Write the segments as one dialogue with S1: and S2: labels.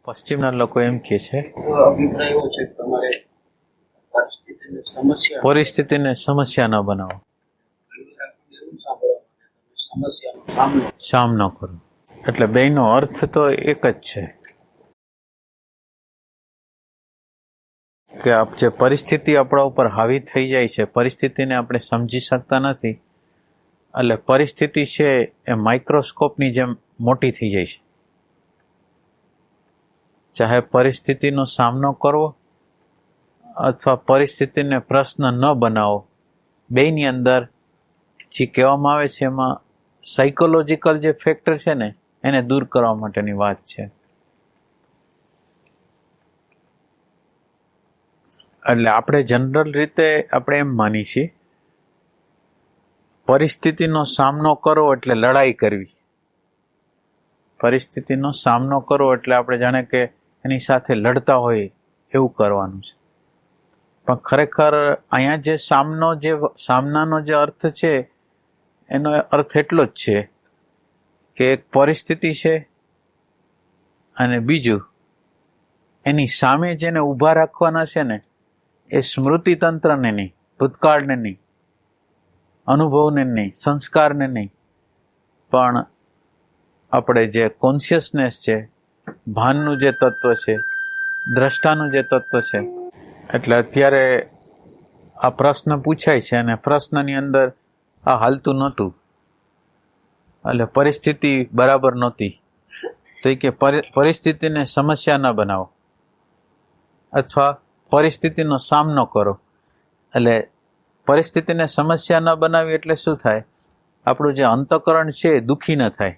S1: પશ્ચિમના લોકો એમ કહે છે
S2: અભિપ્રાય એવો છે કે તમારે
S1: પરિસ્થિતિને સમસ્યા ન બનાવો, સામનો કરો. એટલે બેયનો અર્થ તો એક જ છે કે જે પરિસ્થિતિ આપણા ઉપર હાવી થઈ જાય છે, પરિસ્થિતિને આપણે સમજી શકતા નથી, એટલે પરિસ્થિતિ છે એ માઇક્રોસ્કોપની જેમ મોટી થઈ જાય છે. ચાહે પરિસ્થિતિનો સામનો કરવો અથવા પરિસ્થિતિને પ્રશ્ન ન બનાવો, બેયની અંદર જે કહેવામાં આવે છે એમાં સાયકોલોજીકલ જે ફેક્ટર છે ને એને દૂર કરવા માટેની વાત છે. એટલે આપણે જનરલ રીતે આપણે એમ માની છીએ પરિસ્થિતિનો સામનો કરવો એટલે લડાઈ કરવી, પરિસ્થિતિનો સામનો કરવો એટલે આપણે જાણે કે એની સાથે લડતા હોય એવું કરવાનું છે. પણ ખરેખર અહીંયા જે સામનાનો જે અર્થ છે એનો અર્થ એટલો જ છે કે એક પરિસ્થિતિ છે અને બીજું એની સામે જેને ઊભા રાખવાના છે ને એ સ્મૃતિ તંત્રને નહીં, ભૂતકાળને નહીં, અનુભવને નહીં, સંસ્કારને નહીં, પણ આપણે જે કોન્શિયસનેસ છે, ભાનનું જે તત્વ છે, દ્રષ્ટાનું જે તત્વ છે. એટલે અત્યારે આ પ્રશ્ન પૂછાય છે અને પ્રશ્નની અંદર આ હાલતું નહોતું, એટલે પરિસ્થિતિ બરાબર નહોતી, તો એ કે પરિસ્થિતિને સમસ્યા ન બનાવો અથવા પરિસ્થિતિનો સામનો કરો. એટલે પરિસ્થિતિને સમસ્યા ન બનાવી એટલે શું થાય? આપણું જે અંતઃકરણ છે એ દુઃખી ન થાય,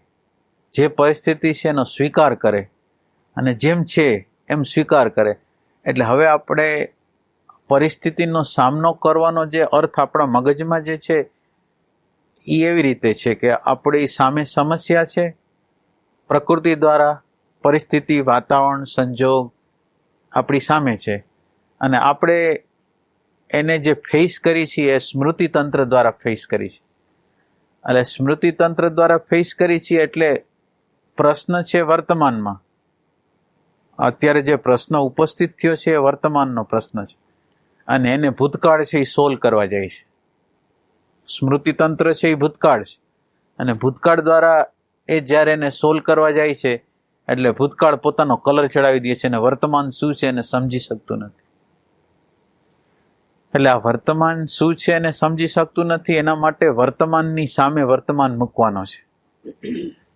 S1: જે પરિસ્થિતિ છે એનો સ્વીકાર કરે અને જેમ છે એમ સ્વીકાર કરે. એટલે હવે આપણે પરિસ્થિતિનો સામનો કરવાનો જે અર્થ આપણા મગજમાં જે છે એ એવી રીતે છે કે આપણી સામે સમસ્યા છે, પ્રકૃતિ દ્વારા પરિસ્થિતિ, વાતાવરણ, સંજોગ આપણી સામે છે અને આપણે એને જે ફેસ કરી છે એ સ્મૃતિ તંત્ર દ્વારા ફેસ કરી છે. એટલે સ્મૃતિ તંત્ર દ્વારા ફેસ કરી છે એટલે પ્રશ્ન છે વર્તમાનમાં. અત્યારે જે પ્રશ્ન ઉપસ્થિત થયો છે એ વર્તમાનનો પ્રશ્ન છે અને એને ભૂતકાળ છે એ સોલ્વ કરવા જાય છે. સ્મૃતિ તંત્ર છે એ ભૂતકાળ છે અને ભૂતકાળ દ્વારા એ જ્યારે એને સોલ્વ કરવા જાય છે એટલે ભૂતકાળ પોતાનો કલર ચડાવી દે છે અને વર્તમાન શું છે એને સમજી શકતું નથી. એટલે આ વર્તમાન શું છે એને સમજી શકતું નથી, એના માટે વર્તમાનની સામે વર્તમાન મૂકવાનો છે.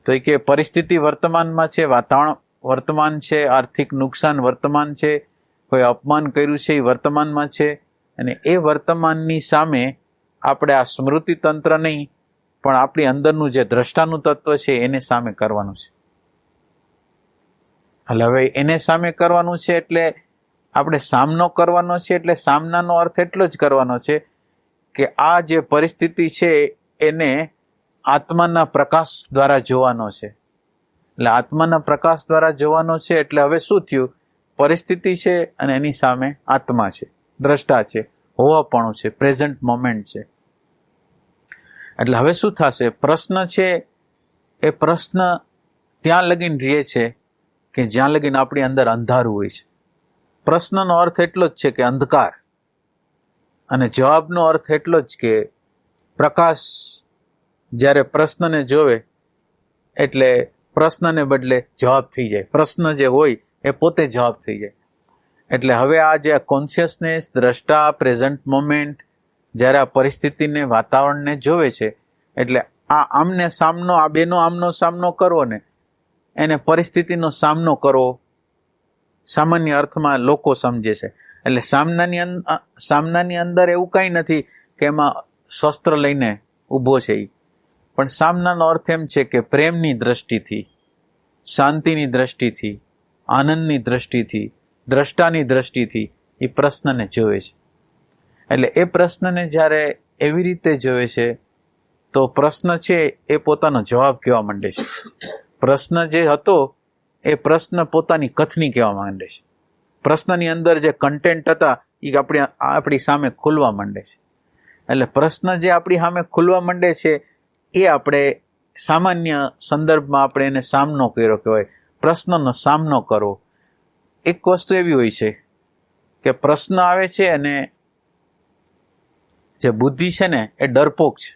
S1: તો એ કે પરિસ્થિતિ વર્તમાનમાં છે, વાતાવરણ વર્તમાન છે, આર્થિક નુકસાન વર્તમાન છે, કોઈ અપમાન કર્યું છે એ વર્તમાનમાં છે અને એ વર્તમાનની સામે આપણે આ સ્મૃતિ તંત્ર નહીં પણ આપણી અંદરનું જે દ્રષ્ટાનું તત્વ છે એને સામે કરવાનું છે. એટલે હવે એને સામે કરવાનું છે એટલે આપણે સામનો કરવાનો છે. એટલે સામનાનો અર્થ એટલો જ કરવાનો છે કે આ જે પરિસ્થિતિ છે એને આત્માના પ્રકાશ દ્વારા જોવાનો છે. એટલે આત્માના પ્રકાશ દ્વારા જોવાનો છે. એટલે હવે શું થયું? પરિસ્થિતિ છે અને એની સામે આત્મા છે, દ્રષ્ટા છે, હોવાપણું છે, પ્રેઝન્ટ મોમેન્ટ છે. એટલે હવે શું થશે? પ્રશ્ન છે એ પ્રશ્ન ત્યાં લગીન રહે છે કે જ્યાં લગીન આપણી અંદર અંધારું હોય છે. પ્રશ્નનો અર્થ એટલો જ છે કે અંધકાર અને જવાબનો અર્થ એટલો જ કે પ્રકાશ. જ્યારે પ્રશ્નને જોવે એટલે પ્રશ્નને બદલે જવાબ થઈ જાય. પ્રશ્ન જે હોય એ પોતે જવાબ થઈ જાય. એટલે હવે આ જે કોન્શિયસનેસ, દ્રષ્ટા, પ્રેઝન્ટ મોમેન્ટ જ્યારે આ પરિસ્થિતિને, વાતાવરણને જોવે છે એટલે આ આમને સામનો, આ બેનો આમનો સામનો કરવો ને એને પરિસ્થિતિનો સામનો કરવો સામાન્ય અર્થમાં લોકો સમજે છે. એટલે સામનાની અંદર એવું કંઈ નથી કે એમાં શસ્ત્ર લઈને ઊભો છે. પણ સામનાનો અર્થ એમ છે કે પ્રેમની દ્રષ્ટિથી, શાંતિની દ્રષ્ટિથી, આનંદની દ્રષ્ટિથી, દ્રષ્ટાની દ્રષ્ટિથી એ પ્રશ્નને જોવે છે. એટલે એ પ્રશ્નને જ્યારે એવી રીતે જોવે છે તો પ્રશ્ન છે એ પોતાનો જવાબ કહેવા માંડે છે. પ્રશ્ન જે હતો એ પ્રશ્ન પોતાની કથની કહેવા માંડે છે. પ્રશ્નની અંદર જે કન્ટેન્ટ હતા એ આપણી સામે ખુલવા માંડે છે. એટલે પ્રશ્ન જે આપણી સામે ખુલવા માંડે છે એ આપણે સામાન્ય સંદર્ભમાં આપણે એને સામનો કર્યો કહેવાય. પ્રશ્નનો સામનો કરવો એક વસ્તુ એવી હોય છે કે પ્રશ્ન આવે છે અને જે બુદ્ધિ છે ને એ ડરપોક છે.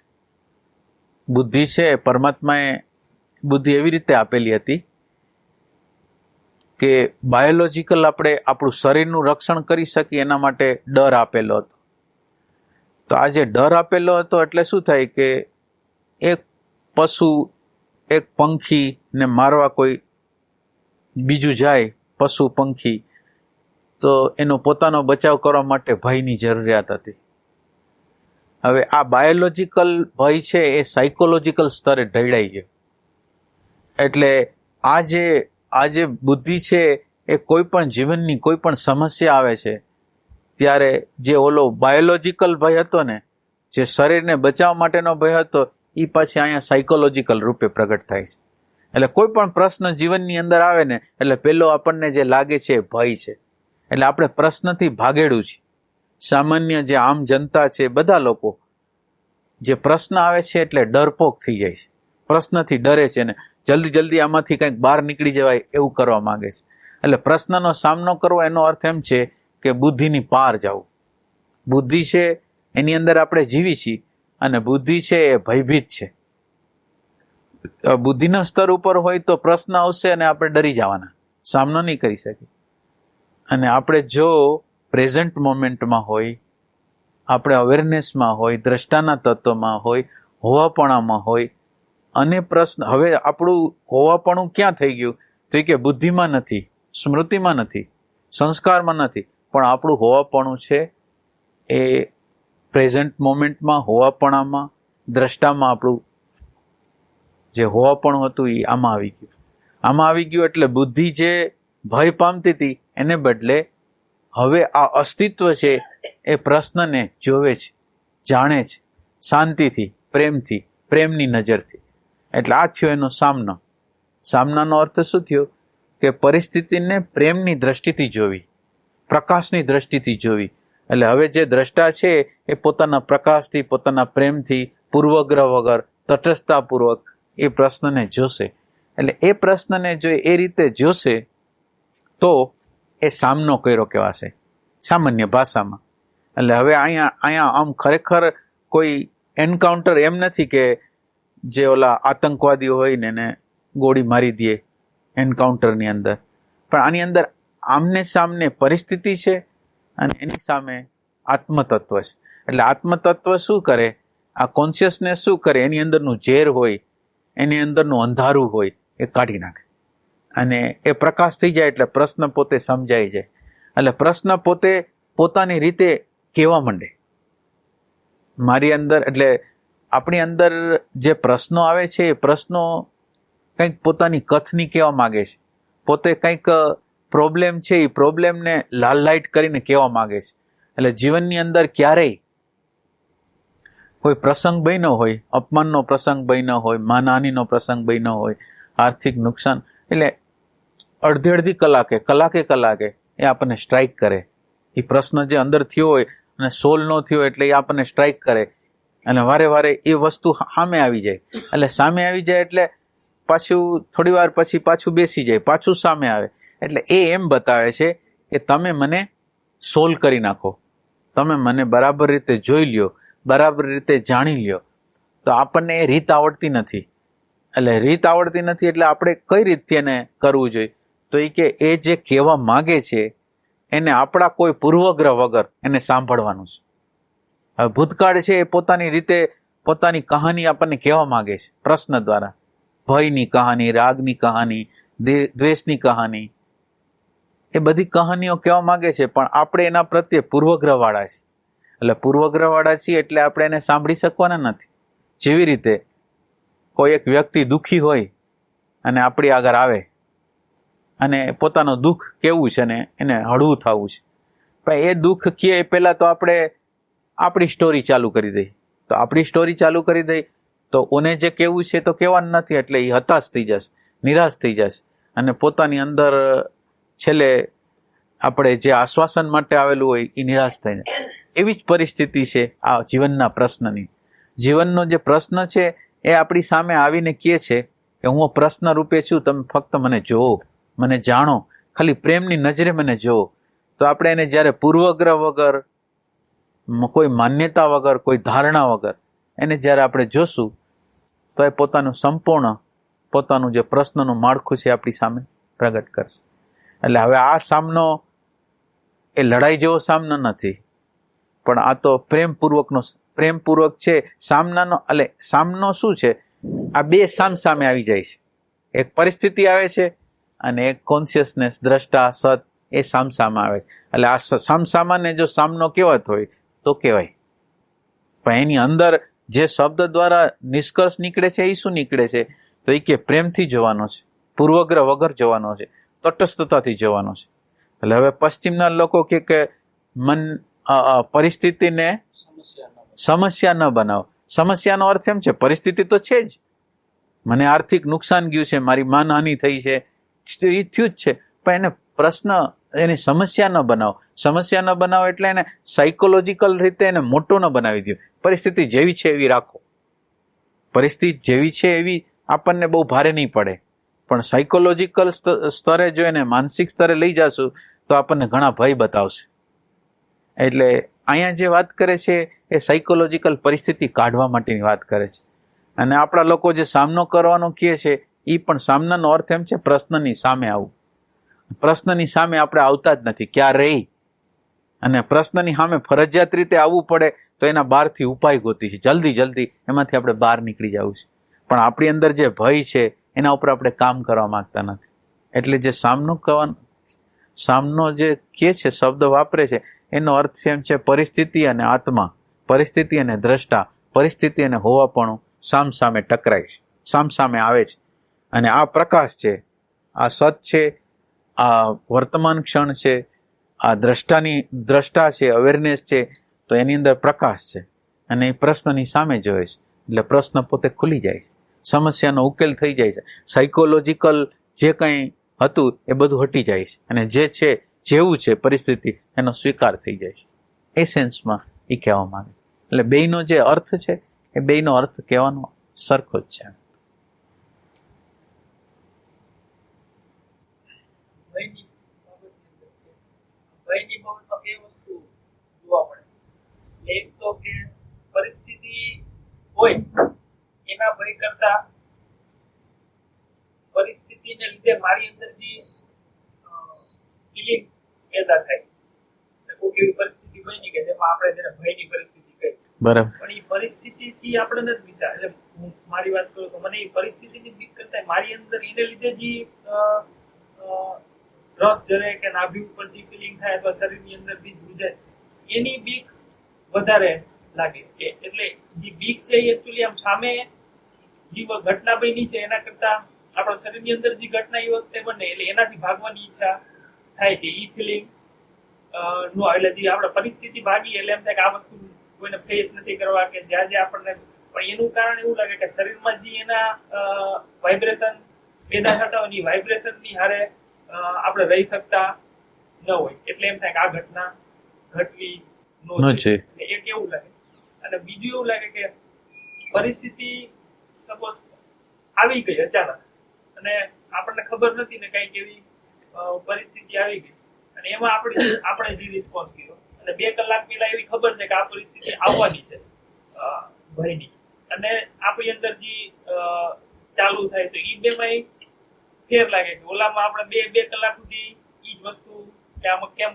S1: બુદ્ધિ છે પરમાત્માએ બુદ્ધિ એવી રીતે આપેલી હતી કે બાયોલોજીકલ આપણે આપણું શરીરનું રક્ષણ કરી શકીએ એના માટે ડર આપેલો હતો. તો આ જે ડર આપેલો હતો એટલે શું થાય કે એક પશુ એક પંખીને મારવા કોઈ બીજું જાય પશુ પંખી તો એનો પોતાનો બચાવ કરવા માટે ભયની જરૂરિયાત હતી. હવે આ બાયોલોજીકલ ભય છે એ સાયકોલોજીકલ સ્તરે ઢળાઈ ગયો. એટલે આ જે બુદ્ધિ છે એ કોઈ પણ જીવનની કોઈ પણ સમસ્યા આવે છે ત્યારે જે ઓલો બાયોલોજીકલ ભય હતો ને, જે શરીરને બચાવવા માટેનો ભય હતો, એ પાછી અહીંયા સાયકોલોજીકલ રૂપે પ્રગટ થાય છે. એટલે કોઈ પણ પ્રશ્ન જીવનની અંદર આવે ને એટલે પેલો આપણને જે લાગે છે એ ભય છે. એટલે આપણે પ્રશ્નથી ભાગેડું છે. સામાન્ય જે આમ જનતા છે, બધા લોકો જે પ્રશ્ન આવે છે એટલે ડરપોક થઈ જાય છે, પ્રશ્નથી ડરે છે ને જલ્દી આમાંથી કંઈક બહાર નીકળી જવાય એવું કરવા માંગે છે. એટલે પ્રશ્નનો સામનો કરવો એનો અર્થ એમ છે કે બુદ્ધિની પાર જવું. બુદ્ધિ છે એની અંદર આપણે જીવી છીએ અને બુદ્ધિ છે એ ભયભીત છે. બુદ્ધિના સ્તર ઉપર હોય તો પ્રશ્ન આવશે અને આપણે ડરી જવાના, સામનો નહીં કરી શકીએ. અને આપણે જો પ્રેઝન્ટ મોમેન્ટમાં હોય, આપણે અવેરનેસમાં હોય, દ્રષ્ટાના તત્વમાં હોય, હોવાપણામાં હોય, અને પ્રશ્ન હવે આપણું હોવાપણું ક્યાં થઈ ગયું તો એ કે બુદ્ધિમાં નથી, સ્મૃતિમાં નથી, સંસ્કારમાં નથી, પણ આપણું હોવાપણું છે એ પ્રેઝન્ટ મોમેન્ટમાં, હોવાપણામાં, દ્રષ્ટામાં આપણું જે હોવાપણું હતું એ આમાં આવી ગયું. આમાં આવી ગયું એટલે બુદ્ધિ જે ભય પામતી હતી એને બદલે હવે આ અસ્તિત્વ છે એ પ્રશ્નને જોવે છે, જાણે છે, શાંતિથી, પ્રેમથી, પ્રેમની નજરથી. એટલે આ થયો એનો સામનો. સામનાનો અર્થ શું થયો કે પરિસ્થિતિને પ્રેમની દ્રષ્ટિથી જોવી, પ્રકાશની દ્રષ્ટિથી જોવી. એટલે હવે જે દ્રષ્ટા છે એ પોતાના પ્રકાશથી, પોતાના પ્રેમથી, પૂર્વગ્રહ વગર, તટસ્થતાપૂર્વક એ પ્રશ્નને જોશે. એટલે એ પ્રશ્નને જો એ રીતે જોશે તો એ સામનો કર્યો કહેવાશે સામાન્ય ભાષામાં. એટલે હવે અહીંયા આમ ખરેખર કોઈ એન્કાઉન્ટર એમ નથી કે જે ઓલા આતંકવાદીઓ હોય ને એને ગોળી મારી દે એન્કાઉન્ટરની અંદર, પણ આની અંદર આમને સામને પરિસ્થિતિ છે અને એની સામે આત્મતત્વ છે. એટલે આત્મતત્વ શું કરે, આ કોન્શિયસનેસ શું કરે, એની અંદરનું ઝેર હોય, એની અંદરનું અંધારું હોય એ કાઢી નાખે અને એ પ્રકાશ થઈ જાય એટલે પ્રશ્ન પોતે સમજાઈ જાય. એટલે પ્રશ્ન પોતે પોતાની રીતે કહેવા માંડે મારી અંદર. એટલે આપણી અંદર જે પ્રશ્નો આવે છે એ પ્રશ્નો કંઈક પોતાની કથની કહેવા માંગે છે, પોતે કંઈક પ્રોબ્લેમ છે એ પ્રોબ્લેમને લાઇટ કરીને કહેવા માંગે છે. એટલે જીવનની અંદર ક્યારેય કોઈ પ્રસંગ બન્યો હોય, અપમાનનો પ્રસંગ બન્યો હોય, માનહાનિનો પ્રસંગ બન્યો હોય, આર્થિક નુકસાન, એટલે અડધી કલાકે એ આપણને સ્ટ્રાઇક કરે. એ પ્રશ્ન જે અંદર થયો હોય અને સોલ્વ ન થયો એટલે એ આપણને સ્ટ્રાઇક કરે અને વારે એ વસ્તુ સામે આવી જાય. એટલે સામે આવી જાય એટલે પાછું થોડી વાર પછી પાછું બેસી જાય, પાછું સામે આવે. એટલે એ એમ બતાવે છે કે તમે મને સોલ્વ કરી નાખો, તમે મને બરાબર રીતે જોઈ લ્યો, બરાબર રીતે જાણી લ્યો. તો આપણને એ રીત આવડતી નથી. એટલે રીત આવડતી નથી એટલે આપણે કઈ રીતથી એને કરવું જોઈએ તો એ કે એ જે કહેવા માગે છે એને આપણા કોઈ પૂર્વગ્રહ વગર એને સાંભળવાનું છે. હવે ભૂતકાળ છે એ પોતાની રીતે પોતાની કહાની આપણને કહેવા માગે છે પ્રશ્ન દ્વારા. ભયની કહાની, રાગની કહાની, દ્વેષની કહાની, એ બધી કહાનીઓ કહેવા માંગે છે, પણ આપણે એના પ્રત્યે પૂર્વગ્રહવાળા છીએ. એટલે પૂર્વગ્રહવાળા છીએ એટલે આપણે એને સાંભળી શકવાના નથી. જેવી રીતે કોઈ એક વ્યક્તિ દુઃખી હોય અને આપણી આગળ આવે અને પોતાનું દુઃખ કેવું છે ને એને હળવું થવું છે, પણ એ દુઃખ કહે એ પહેલાં તો આપણે આપણી સ્ટોરી ચાલુ કરી દઈ. તો આપણી સ્ટોરી ચાલુ કરી દઈ તો ઓને જે કહેવું છે તો કહેવાનું નથી, એટલે એ હતાશ થઈ જશે, નિરાશ થઈ જશે અને પોતાની અંદર છેલ્લે આપણે જે આશ્વાસન માટે આવેલું હોય એ નિરાશ થઈને. એવી જ પરિસ્થિતિ છે આ જીવનના પ્રશ્નની. જીવનનો જે પ્રશ્ન છે એ આપણી સામે આવીને કહે છે કે હું પ્રશ્ન રૂપે છું, તમે ફક્ત મને જોવો, મને જાણો, ખાલી પ્રેમની નજરે મને જોવો, તો આપણે એને જ્યારે પૂર્વગ્રહ વગર, કોઈ માન્યતા વગર, કોઈ ધારણા વગર એને જ્યારે આપણે જોશું, તો એ પોતાનું સંપૂર્ણ પોતાનું જે પ્રશ્નનું માળખું છે આપણી સામે પ્રગટ કરશે. એટલે હવે આ સામનો એ લડાઈ જેવો સામનો નથી, પણ આ તો પ્રેમપૂર્વક છે સામનાનો. એટલે સામનો શું છે? આ બે સામે આવી જાય છે. એક પરિસ્થિતિ આવે છે અને એક કોન્શિયસનેસ, દ્રષ્ટા, સત, એ સામે આવે છે. એટલે આ સામાને જો સામનો કહેવાતો હોય તો કહેવાય, પણ એની અંદર જે શબ્દ દ્વારા નિષ્કર્ષ નીકળે છે એ શું નીકળે છે? તો એ કે પ્રેમથી જોવાનો છે, પૂર્વગ્રહ વગર જોવાનો છે, તટસ્થતાથી જોવાનો છે. એટલે હવે પશ્ચિમના લોકો કે પરિસ્થિતિને સમસ્યા ન બનાવો. સમસ્યાનો અર્થ એમ છે પરિસ્થિતિ તો છે જ, મને આર્થિક નુકસાન ગયું છે, મારી માનહાનિ થઈ છે, એ થયું જ છે, પણ એને પ્રશ્ન, એની સમસ્યા ન બનાવો. સમસ્યા ન બનાવો એટલે એને સાયકોલોજીકલ રીતે એને મોટો ન બનાવી દો. પરિસ્થિતિ જેવી છે એવી રાખો. પરિસ્થિતિ જેવી છે એવી આપણને બહુ ભારે નહીં પડે, પણ સાયકોલોજીકલ સ્તરે જો એને માનસિક સ્તરે લઈ જશું તો આપણને ઘણા ભય બતાવશે. એટલે અહીંયા જે વાત કરે છે એ સાયકોલોજીકલ પરિસ્થિતિ કાઢવા માટેની વાત કરે છે. અને આપણા લોકો જે સામનો કરવાનો કહે છે એ પણ સામનાનો અર્થ એમ છે પ્રશ્નની સામે આવવું. પ્રશ્નની સામે આપણે આવતા જ નથી ક્યારેય, અને પ્રશ્નની સામે ફરજિયાત રીતે આવવું પડે તો એના બહારથી ઉપાય ગોતી છે, જલ્દી એમાંથી આપણે બહાર નીકળી જવું છે. પણ આપણી અંદર જે ભય છે એના ઉપર આપણે કામ કરવા માંગતા નથી. એટલે જે સામનો જે કહે છે, શબ્દ વાપરે છે, એનો અર્થ એમ છે પરિસ્થિતિ અને આત્મા, પરિસ્થિતિ અને દ્રષ્ટા, પરિસ્થિતિ અને હોવાપણું સામે ટકરાય છે, સામે આવે છે. અને આ પ્રકાશ છે, આ સત છે, આ વર્તમાન ક્ષણ છે, આ દ્રષ્ટા છે, અવેરનેસ છે, તો એની અંદર પ્રકાશ છે અને એ પ્રશ્નની સામે જોયે છે. એટલે પ્રશ્ન પોતે ખુલી જાય છે, સમસ્યાનો ઉકેલ થઈ જાય છે, સાયકોલોજીકલ જે કંઈ હતું એ બધું હટી જાય છે, અને જે છે જેવું છે પરિસ્થિતિ એનો સ્વીકાર થઈ જાય છે. એ સેન્સમાં એ કહેવા માંગે છે. એટલે બેયનો જે અર્થ છે એ બેયનો અર્થ કહેવાનો સરખો જ છે.
S3: ભયની બાબતમાં બે વસ્તુ જોવા મળે. એક તો કે પરિસ્થિતિ હોય એના ભય કરતા પરિસ્થિતિને લીધે મારી અંદર જે ફિલિંગ પેદા થાય, કોઈ એવી પરિસ્થિતિ બની કે જેમાં આપણે જેને ભયની પરિસ્થિતિ કહી,
S1: બરાબર,
S3: પણ એ પરિસ્થિતિથી આપણે નથી બીતા. એટલે હું મારી વાત કરું તો મને એ પરિસ્થિતિની બીક કરતા મારી અંદર એને લીધે જે રસ જરે કે નાભી ઉપર જે ફિલિંગ થાય અથવા શરીરની અંદર બીજ ગુજાય એની બીક વધારે લાગે. એટલે જે બીક છે એ એકચ્યુઅલી આમ સામે જે ઘટના બની છે એના કરતા આપણા શરીરની અંદર જે ઘટના એ વખતે બને એટલે એનાથી ભાગવાની ઈચ્છા થાય કે ઈ ફિલિંગ નું. એટલે જે આપણે પરિસ્થિતિ ભાગી એટલે એમ થાય કે આ વસ્તુ કોઈને ફેસ નથી કરવા કે જ્યાં આપણને, પણ એનું કારણ એવું લાગે કે શરીરમાં જે એના વાઇબ્રેશન પેદા થતા હોય એ વાઇબ્રેશનની હારે આપણે રહી શકતા ન હોય. એટલે એમ થાય કે આ ઘટના ઘટવી ન છે. એક એવું લાગે. અને બીજું એવું લાગે કે પરિસ્થિતિ સપોઝ આવી ગઈ અચાનક અને આપણને ખબર નથી ને કઈક એવી પરિસ્થિતિ આવી ગઈ અને એમાં આપણે જે રિસ્પોન્સ કર્યો અને 2 કલાક પહેલા એવી ખબર છે કે આ પરિસ્થિતિ આવવાની છે ભયની, અને આપણી અંદર જે ચાલુ થાય તો એ બેમાં ફેર લાગે કે ઓલામાં આપણે 2 કલાક સુધી ઈ જ વસ્તુ કે આમાં કેમ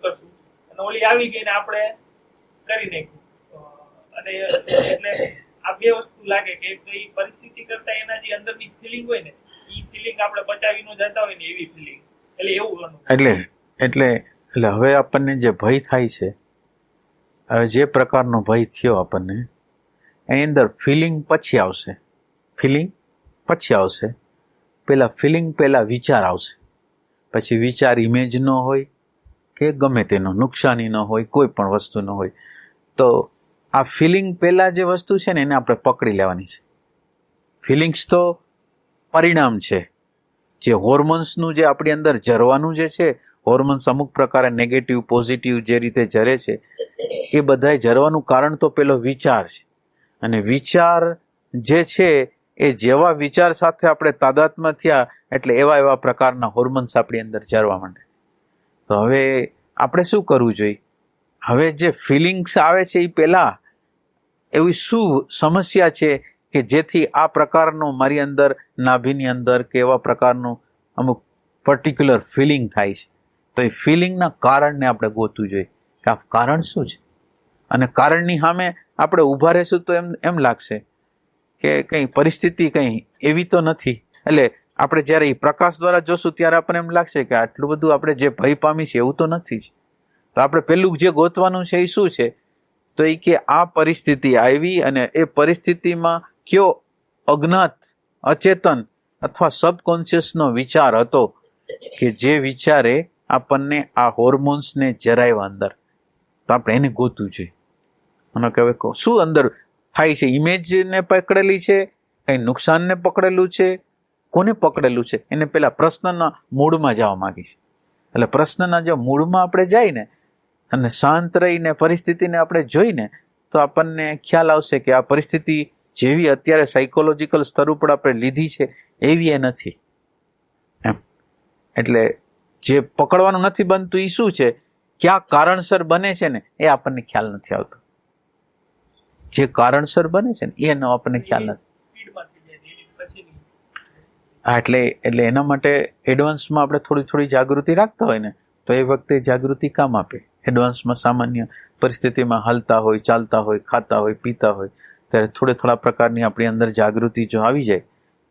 S3: કરશું અને ઓલી આવી ગઈ ને આપણે કરી નાખ્યું. અને એટલે આ 2 વસ્તુ લાગે કે એક તો એ પરિસ્થિતિ કરતા એના જે અંદરની ફિલિંગ હોય ને એ ફિલિંગ આપણે પચાવી ન જતા હોય ને એવી ફિલિંગ. એટલે એવું
S1: એટલે હવે આપણને જે ભય થાય છે, હવે જે પ્રકારનો ભય થયો આપણને, એની અંદર ફિલિંગ પછી આવશે. પહેલા વિચાર આવશે, પછી વિચાર ઇમેજનો હોય કે ગમે તેનો, નુકસાની ન હોય, કોઈ પણ વસ્તુ ન હોય. તો આ ફિલિંગ પહેલા જે વસ્તુ છે ને એને આપણે પકડી લેવાની છે. ફિલિંગ્સ તો પરિણામ છે. જે હોર્મોન્સનું જે આપણી અંદર જરવાનું જે છે, હોર્મોન્સ અમુક પ્રકારે નેગેટિવ પોઝિટિવ જે રીતે જરે છે, એ બધાય જરવાનું કારણ તો પેલો વિચાર છે. અને વિચાર જે છે એ જેવા વિચાર સાથે આપણે તાદાત્મ્ય થયા એટલે એવા એવા પ્રકારના હોર્મોન્સ આપણી અંદર ઝરવા માંડે. તો હવે આપણે શું કરવું જોઈએ? હવે જે ફિલિંગ્સ આવે છે એ પહેલા એવી શું સમસ્યા છે કે જેથી આ પ્રકારનું મારી અંદર નાભીની અંદર કે એવા પ્રકારનું અમુક પર્ટિક્યુલર ફિલિંગ થાય છે? તો એ ફિલિંગના કારણને આપણે ગોતવું જોઈએ કે આ કારણ શું છે. અને કારણની સામે આપણે ઊભા રહેશું તો એમ લાગશે કે કંઈ પરિસ્થિતિ કંઈ એવી તો નથી. એટલે આપણે જ્યારે એ પ્રકાશ દ્વારા જોશું ત્યારે આપણને એમ લાગશે કે આટલું બધું આપણે જે ભય પામી છે એવું તો નથી જ. તો આપણે પેલું જે ગોતવાનું છે એ શું છે? તો એ કે આ પરિસ્થિતિ આવી અને એ પરિસ્થિતિમાં કયો અજ્ઞાત, અચેતન અથવા સબકોન્શિયસનો વિચાર હતો કે જે વિચારે આપણને આ હોર્મોન્સને જરાવ્યા અંદર. તો આપણે એને ગોતવું જોઈએ. અને કે હવે શું અંદર થાય છે? ઇમેજને પકડેલી છે, કંઈ નુકસાનને પકડેલું છે, કોને પકડેલું છે? એને પેલા પ્રશ્નના મૂળમાં જવા માંગી છે. એટલે પ્રશ્નના જો મૂળમાં આપણે જાય ને અને શાંત રહીને પરિસ્થિતિને આપણે જોઈને તો આપણને ખ્યાલ આવશે કે આ પરિસ્થિતિ જેવી અત્યારે સાયકોલોજીકલ સ્તર ઉપર આપણે લીધી છે એવી એ નથી એમ. એટલે જે પકડવાનું નથી બનતું એ શું છે? ક્યાં કારણસર બને છે ને એ આપણને ખ્યાલ નથી આવતો. જે કારણસર બને છે ને એનો આપણને ખ્યાલ નથી. હા, એટલે એના માટે એડવાન્સમાં આપણે થોડી જાગૃતિ રાખતા હોય ને તો એ વખતે જાગૃતિ કામ આપે. એડવાન્સમાં સામાન્ય પરિસ્થિતિમાં હાલતા હોય, ચાલતા હોય, ખાતા હોય, પીતા હોય ત્યારે થોડા પ્રકારની આપણી અંદર જાગૃતિ જો આવી જાય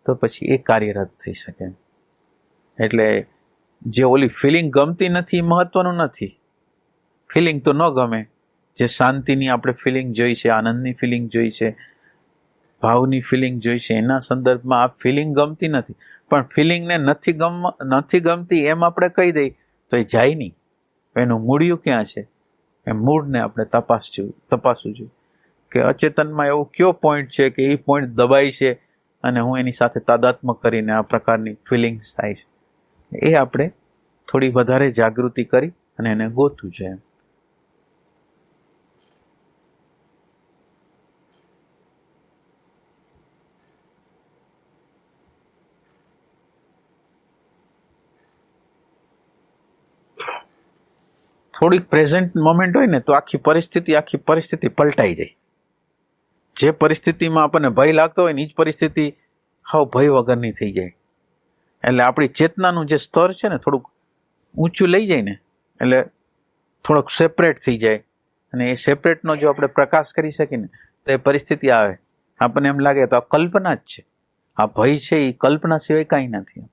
S1: તો પછી એ કાર્યરત થઈ શકે. એટલે જે ઓલી ફિલિંગ ગમતી નથી એ મહત્વનું નથી. ફિલિંગ તો ન ગમે. જે શાંતિની આપણે ફિલિંગ જોઈ છે, આનંદની ફિલિંગ જોઈ છે, ભાવની ફિલિંગ જોઈ છે, એના સંદર્ભમાં આ ફિલિંગ ગમતી નથી. પણ ફિલિંગને નથી ગમતી એમ આપણે કહી દઈ તો એ જાય નહીં. એનું મૂળિયું ક્યાં છે? એ મૂળને આપણે તપાસવું જોઈએ કે અચેતનમાં એવો કયો પોઈન્ટ છે કે એ પોઈન્ટ દબાય છે અને હું એની સાથે તાદાત્મ્ય કરીને આ પ્રકારની ફિલિંગ્સ થાય છે. એ આપણે થોડી વધારે જાગૃતિ કરી અને એને ગોતવું જોઈએ. થોડીક પ્રેઝન્ટ મોમેન્ટ હોય ને તો આખી પરિસ્થિતિ પલટાઈ જાય. જે પરિસ્થિતિમાં આપણને ભય લાગતો હોય ને એ જ પરિસ્થિતિ હાવ ભય વગરની થઈ જાય. એટલે આપણી ચેતનાનું જે સ્તર છે ને થોડુંક ઊંચું લઈ જાય ને એટલે થોડોક સેપરેટ થઈ જાય. અને એ સેપરેટનો જો આપણે પ્રકાશ કરી શકીએ ને તો એ પરિસ્થિતિ આવે. આપણને એમ લાગે તો આ કલ્પના જ છે, આ ભય છે એ કલ્પના સિવાય કાંઈ નથી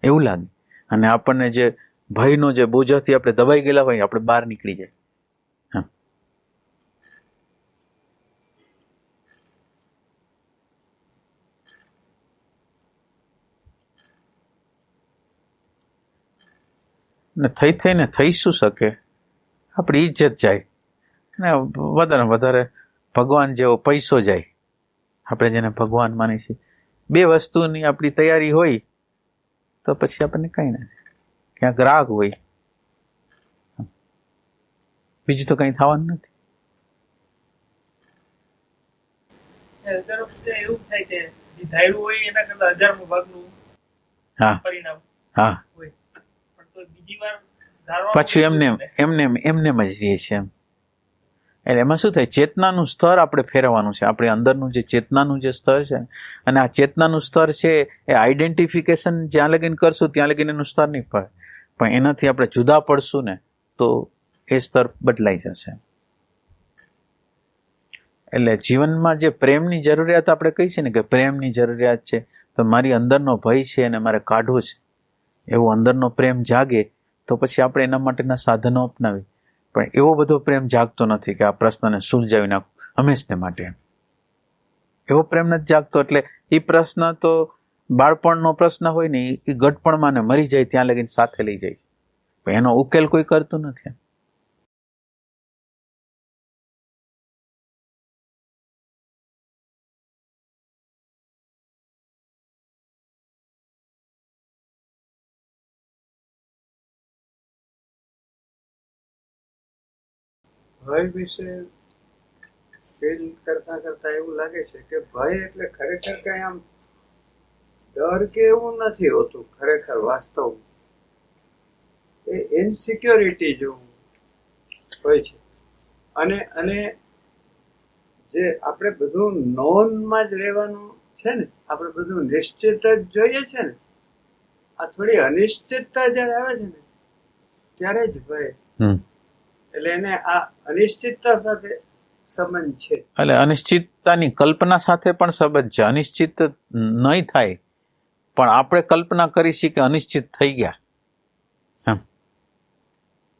S1: એવું લાગે. અને આપણને જે ભયનો જે બોજાથી આપણે દબાઈ ગયેલા હોય આપણે બહાર નીકળી જાય. ને થઈને થઈ શું શકે? આપણી ઇજ્જત જાય ને વધારે ભગવાન જેવો પૈસો જાય. આપણે જેને ભગવાન માની છીએ, બે વસ્તુની આપણી તૈયારી હોય તો પછી આપણને કંઈ નથી. ક્યાંક રાગ હોય, બીજું તો કંઈ થવાનું નથી.
S3: એવું થાય કે જે ધાર્યું હોય એના કરતા 1000મો ભાગનું પરિણામ હોય પણ તો બીજી વાર
S1: પાછું એમને જ રહીએ છે એમ. એટલે એમાં શું થાય? ચેતનાનું સ્તર આપણે ફેરવવાનું છે. આપણે અંદરનું જે ચેતનાનું જે સ્તર છે અને આ ચેતનાનું સ્તર છે એ આઈડેન્ટિફિકેશન જ્યાં લગીન કરશું ત્યાં લગીન એનું સ્તર નહીં પડે. પણ એનાથી આપણે જુદા પડશું ને તો એ સ્તર બદલાઈ જશે. એટલે જીવનમાં જે પ્રેમની જરૂરિયાત આપણે કહી છે ને કે પ્રેમની જરૂરિયાત છે, તો મારી અંદરનો ભય છે અને મારે કાઢવો છે એવો અંદરનો પ્રેમ જાગે તો પછી આપણે એના માટેના સાધનો અપનાવી. પણ એવો બધો પ્રેમ જાગતો નથી કે આ પ્રશ્નને સુલઝાવી નાખું હંમેશને માટે. એવો પ્રેમ નથી જાગતો. એટલે એ પ્રશ્ન તો બાળપણનો પ્રશ્ન હોય ને એ ગઢપણમાં ને મરી જાય ત્યાં લગીને સાથે લઈ જાય. પણ એનો ઉકેલ કોઈ કરતું નથી.
S2: ભય વિશે ફીલ કરતા એવું લાગે છે કે ભય એટલે ખરેખર કઈ આમ ડર કે એવું નથી હોતું ખરેખર વાસ્તવમાં. એ ઇનસિક્યોરિટી જેવું હોય છે. અને અને જે આપણે બધું નોનમાં જ રહેવાનું છે ને, આપણે બધું નિશ્ચિત જ જોઈએ છે ને, આ થોડી અનિશ્ચિતતા જયારે આવે છે ને ત્યારે જ ભય. એટલે એને આ અનિશ્ચિતતા સાથે સંબંધ છે.
S1: એટલે અનિશ્ચિતતાની કલ્પના સાથે પણ સંબંધ છે. અનિશ્ચિત નહીં થાય પણ આપણે કલ્પના કરી છીએ કે અનિશ્ચિત થઈ ગયા.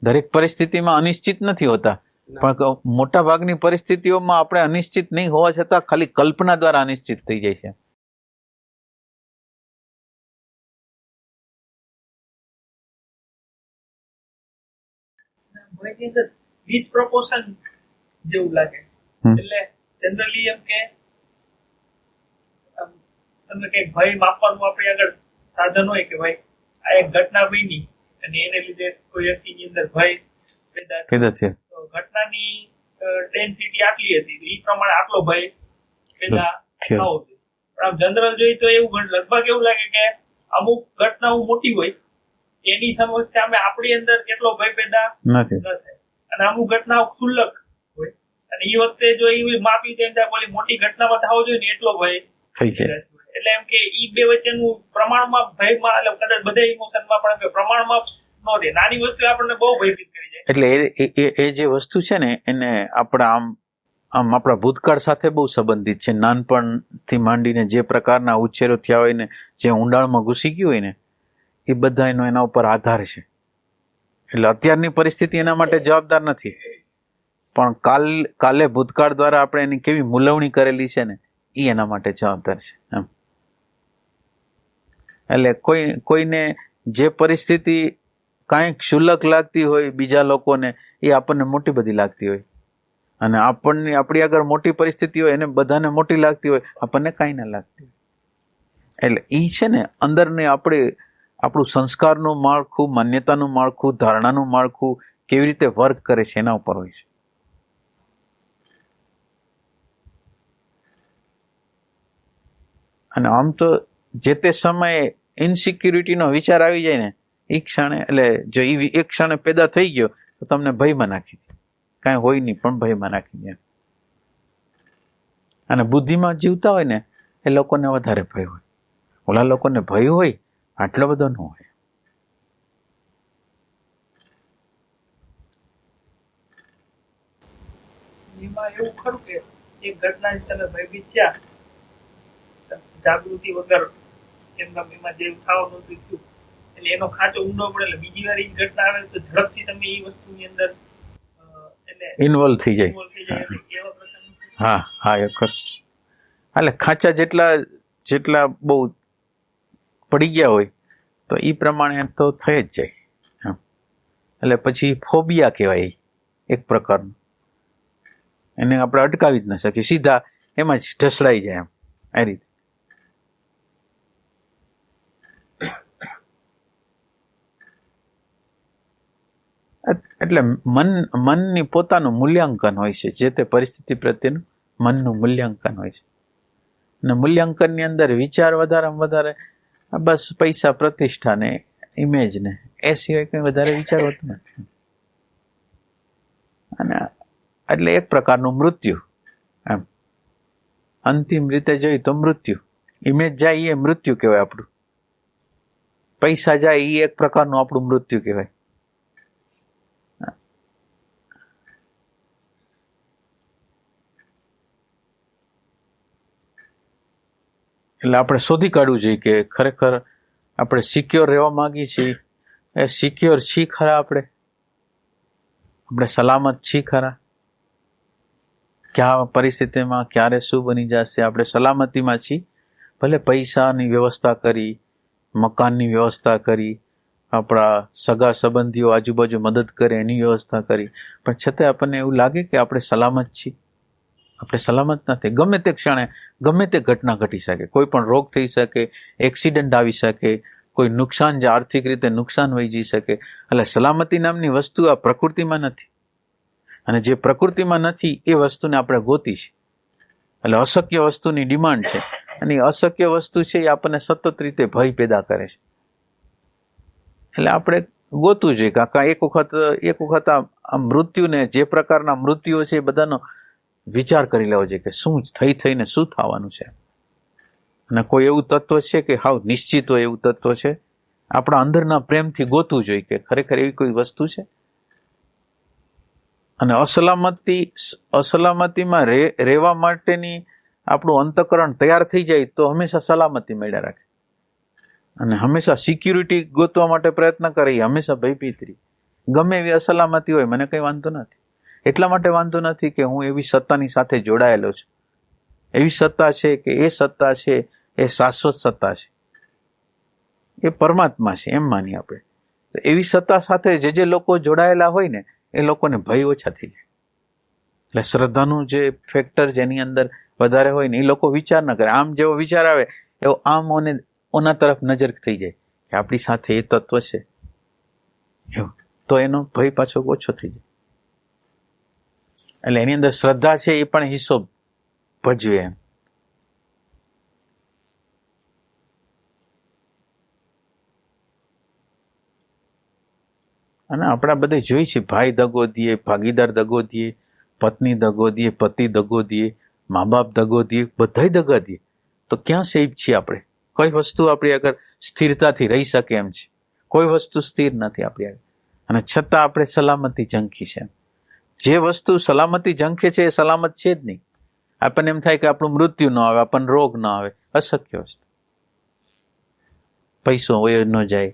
S1: દરેક પરિસ્થિતિમાં અનિશ્ચિત નથી હોતા, પણ મોટા ભાગની પરિસ્થિતિઓમાં આપણે અનિશ્ચિત નહીં હોવા છતાં ખાલી કલ્પના દ્વારા અનિશ્ચિત થઈ જાય છે.
S3: ડિસપ્રોપોર્શન જેવું લાગે. એટલે જનરલી એમ કે તમે કઈક ભય માપવાનું આપણી આગળ સાધન હોય કે ભાઈ આ એક ઘટના બની અને એને લીધે કોઈ વ્યક્તિની અંદર ભય પેદા થયો, તો ઘટનાની ડેન્સિટી આટલી હતી તો એ પ્રમાણે આટલો ભય પેદા થવો જોઈએ. પણ આમ જનરલ જોઈએ તો એવું લગભગ એવું લાગે કે અમુક ઘટનાઓ મોટી હોય એની સામે આપણી અંદર એટલો ભય પેદા ન થાય, અને અમુક ઘટનાઓ ક્ષુલ્લક હોય અને એ વખતે જો એ માપી તેમ ઓલી મોટી ઘટનામાં થવો જોઈએ ને એટલો ભય થઈ જાય. એટલે એમ કે ઈ બે વચ્ચેનું પ્રમાણમાં ભયમાં, એટલે કદાચ બધા ઇમોશનમાં પણ પ્રમાણમાં ન રહે. નાની વસ્તુ આપણને બહુ ભયભીત કરી જાય.
S1: એટલે એ જે વસ્તુ છે ને એને આપણા આમ આપણા ભૂતકાળ સાથે બહુ સંબંધિત છે. નાનપણથી માંડીને જે પ્રકારના ઉછેરો થયા હોય ને, જે ઊંડાણમાં ઘૂસી ગયું હોય ને, એ બધા એના ઉપર આધાર છે. એટલે અત્યારની પરિસ્થિતિ એના માટે જવાબદાર નથી, પણ કાલે ભૂતકાળ દ્વારા આપણે એની કેવી મૂલવણી કરેલી છે ને એ એના માટે જવાબદાર છે. એમ એટલે કોઈને જે પરિસ્થિતિ કાંઈક ક્ષુલ્લક લાગતી હોય બીજા લોકોને, એ આપણને મોટી બધી લાગતી હોય, અને આપણી આગળ મોટી પરિસ્થિતિ હોય એને બધાને મોટી લાગતી હોય, આપણને કાંઈ ના લાગતી હોય. એટલે એ છે ને અંદરની આપણું સંસ્કારનું માળખું, માન્યતાનું માળખું, ધારણાનું માળખું કેવી રીતે વર્ક કરે છે એના ઉપર હોય છે. અને આમ તો જે તે સમયે ઇનસિક્યુરિટીનો વિચાર આવી જાય ને એ ક્ષણે, એટલે જો એ એક ક્ષણે પેદા થઈ ગયો તો તમને ભયમાં નાખી દે. કાંઈ હોય નહીં પણ ભયમાં નાખી દે. અને બુદ્ધિમાં જીવતા હોય ને એ લોકોને વધારે ભય હોય. ઓલા લોકોને ભય હોય આટલો બધો ન હોય.
S3: એમાં એવું ખરું કે એક ઘટના તમે ભયભીત થયા જાગૃતિ વગર, એમાં જે થવાનું હતું એટલે એનો ખાંચો ઊંડો પડે એટલે બીજી વાર એ ઘટના આવે તો ઝડપથી તમે એ વસ્તુની અંદર
S1: ઇન્વોલ્વ થઈ જાય. હા એ ખરું. એટલે ખાંચા જેટલા બહુ પડી ગયા હોય તો એ પ્રમાણે તો થઈ જ જાય. એટલે પછી ફોબિયા કહેવાય એક પ્રકારનું. એને આપણે અટકાવી જ ન શકીએ, સીધા એમાં જ ઢસડાઈ જાય એમ આ રીતે. એટલે મનની પોતાનું મૂલ્યાંકન હોય છે. જે તે પરિસ્થિતિ પ્રત્યેનું મનનું મૂલ્યાંકન હોય છે. અને મૂલ્યાંકનની અંદર વિચાર વધારે બસ પૈસા, પ્રતિષ્ઠા ને ઇમેજ ને એ સિવાય કંઈ વધારે વિચાર હોતો નથી. અને એટલે એક પ્રકારનું મૃત્યુ. એમ અંતિમ રીતે જોઈએ તો મૃત્યુ. ઇમેજ જાય એ મૃત્યુ કહેવાય આપણું. પૈસા જાય એ એક પ્રકારનું આપણું મૃત્યુ કહેવાય. એટલે આપણે શોધી કાઢવું જોઈએ કે ખરેખર આપણે સિક્યોર રહેવા માંગીએ છીએ. એ સિક્યોર છીએ ખરા? આપણે સલામત છીએ ખરા? ક્યાં પરિસ્થિતિમાં ક્યારે શું બની જશે આપણે સલામતીમાં છીએ? ભલે પૈસાની વ્યવસ્થા કરી, મકાનની વ્યવસ્થા કરી, આપણા સગા સંબંધીઓ આજુબાજુ મદદ કરે એની વ્યવસ્થા કરી, પણ છતાં આપણને એવું લાગે કે આપણે સલામત છીએ? આપણે સલામત નથી. ગમે તે ક્ષણે ગમે તે ઘટના ઘટી શકે. કોઈ પણ રોગ થઈ શકે, એક્સિડન્ટ આવી શકે, કોઈ નુકસાન, જે આર્થિક રીતે નુકસાન વહી જઈ શકે. એટલે સલામતી નામની વસ્તુ આ પ્રકૃતિમાં નથી, અને જે પ્રકૃતિમાં નથી એ વસ્તુને આપણે ગોતી છે. એટલે અશક્ય વસ્તુની ડિમાન્ડ છે, અને એ અશક્ય વસ્તુ છે એ આપણને સતત રીતે ભય પેદા કરે છે. એટલે આપણે ગોતવું જોઈએ કાકા એક વખત આ મૃત્યુને, જે પ્રકારના મૃત્યુઓ છે એ બધાનો વિચાર કરી લેવો જોઈએ કે શું થઈને શું થવાનું છે. અને કોઈ એવું તત્વ છે કે હાવ નિશ્ચિત હોય એવું તત્વ છે, આપણા અંદરના પ્રેમથી ગોતવું જોઈએ કે ખરેખર એવી કોઈ વસ્તુ છે. અને અસલામતીમાં રહેવા માટેની આપણું અંતઃકરણ તૈયાર થઈ જાય તો હંમેશા સલામતી મળ્યા રાખે, અને હંમેશા સિક્યુરિટી ગોતવા માટે પ્રયત્ન કરે, હંમેશા ભયભીત રહી. ગમે એવી અસલામતી હોય મને કંઈ વાંધો નથી. એટલા માટે વાંધો નથી કે હું એવી સત્તાની સાથે જોડાયેલો છું. એવી સત્તા છે કે એ સત્તા છે એ શાશ્વત સત્તા છે, એ પરમાત્મા છે એમ માની આપણે. તો એવી સત્તા સાથે જે લોકો જોડાયેલા હોય ને એ લોકોને ભય ઓછા થઈ જાય. એટલે શ્રદ્ધાનું જે ફેક્ટર જેની અંદર વધારે હોય ને એ લોકો વિચાર ન કરે. આમ જેવો વિચાર આવે એવો આમ ઓના તરફ નજર થઈ જાય કે આપણી સાથે એ તત્વ છે એવું, તો એનો ભય પાછો ઓછો થઈ જાય. એટલે એની અંદર શ્રદ્ધા છે એ પણ હિસ્સો ભજવે એમ. અને આપણા બધે જોઈ છે, ભાઈ દગો દીએ, ભાગીદાર દગો દીએ, પત્ની દગો દીએ, પતિ દગો દીએ, મા બાપ દગો દીએ, બધાય દગા દીએ. તો ક્યાં સેફ છીએ આપણે? કોઈ વસ્તુ આપણી આગળ સ્થિરતાથી રહી શકે એમ છે? કોઈ વસ્તુ સ્થિર નથી આપણી આગળ, અને છતાં આપણે સલામતી ઝંખી છે. જે વસ્તુ સલામતી ઝંખે છે એ સલામત છે જ નહીં. આપણને એમ થાય કે આપણું મૃત્યુ ન આવે, આપણને રોગ ન આવે, અશક્ય વસ્તુ. પૈસો વયો ન જાય,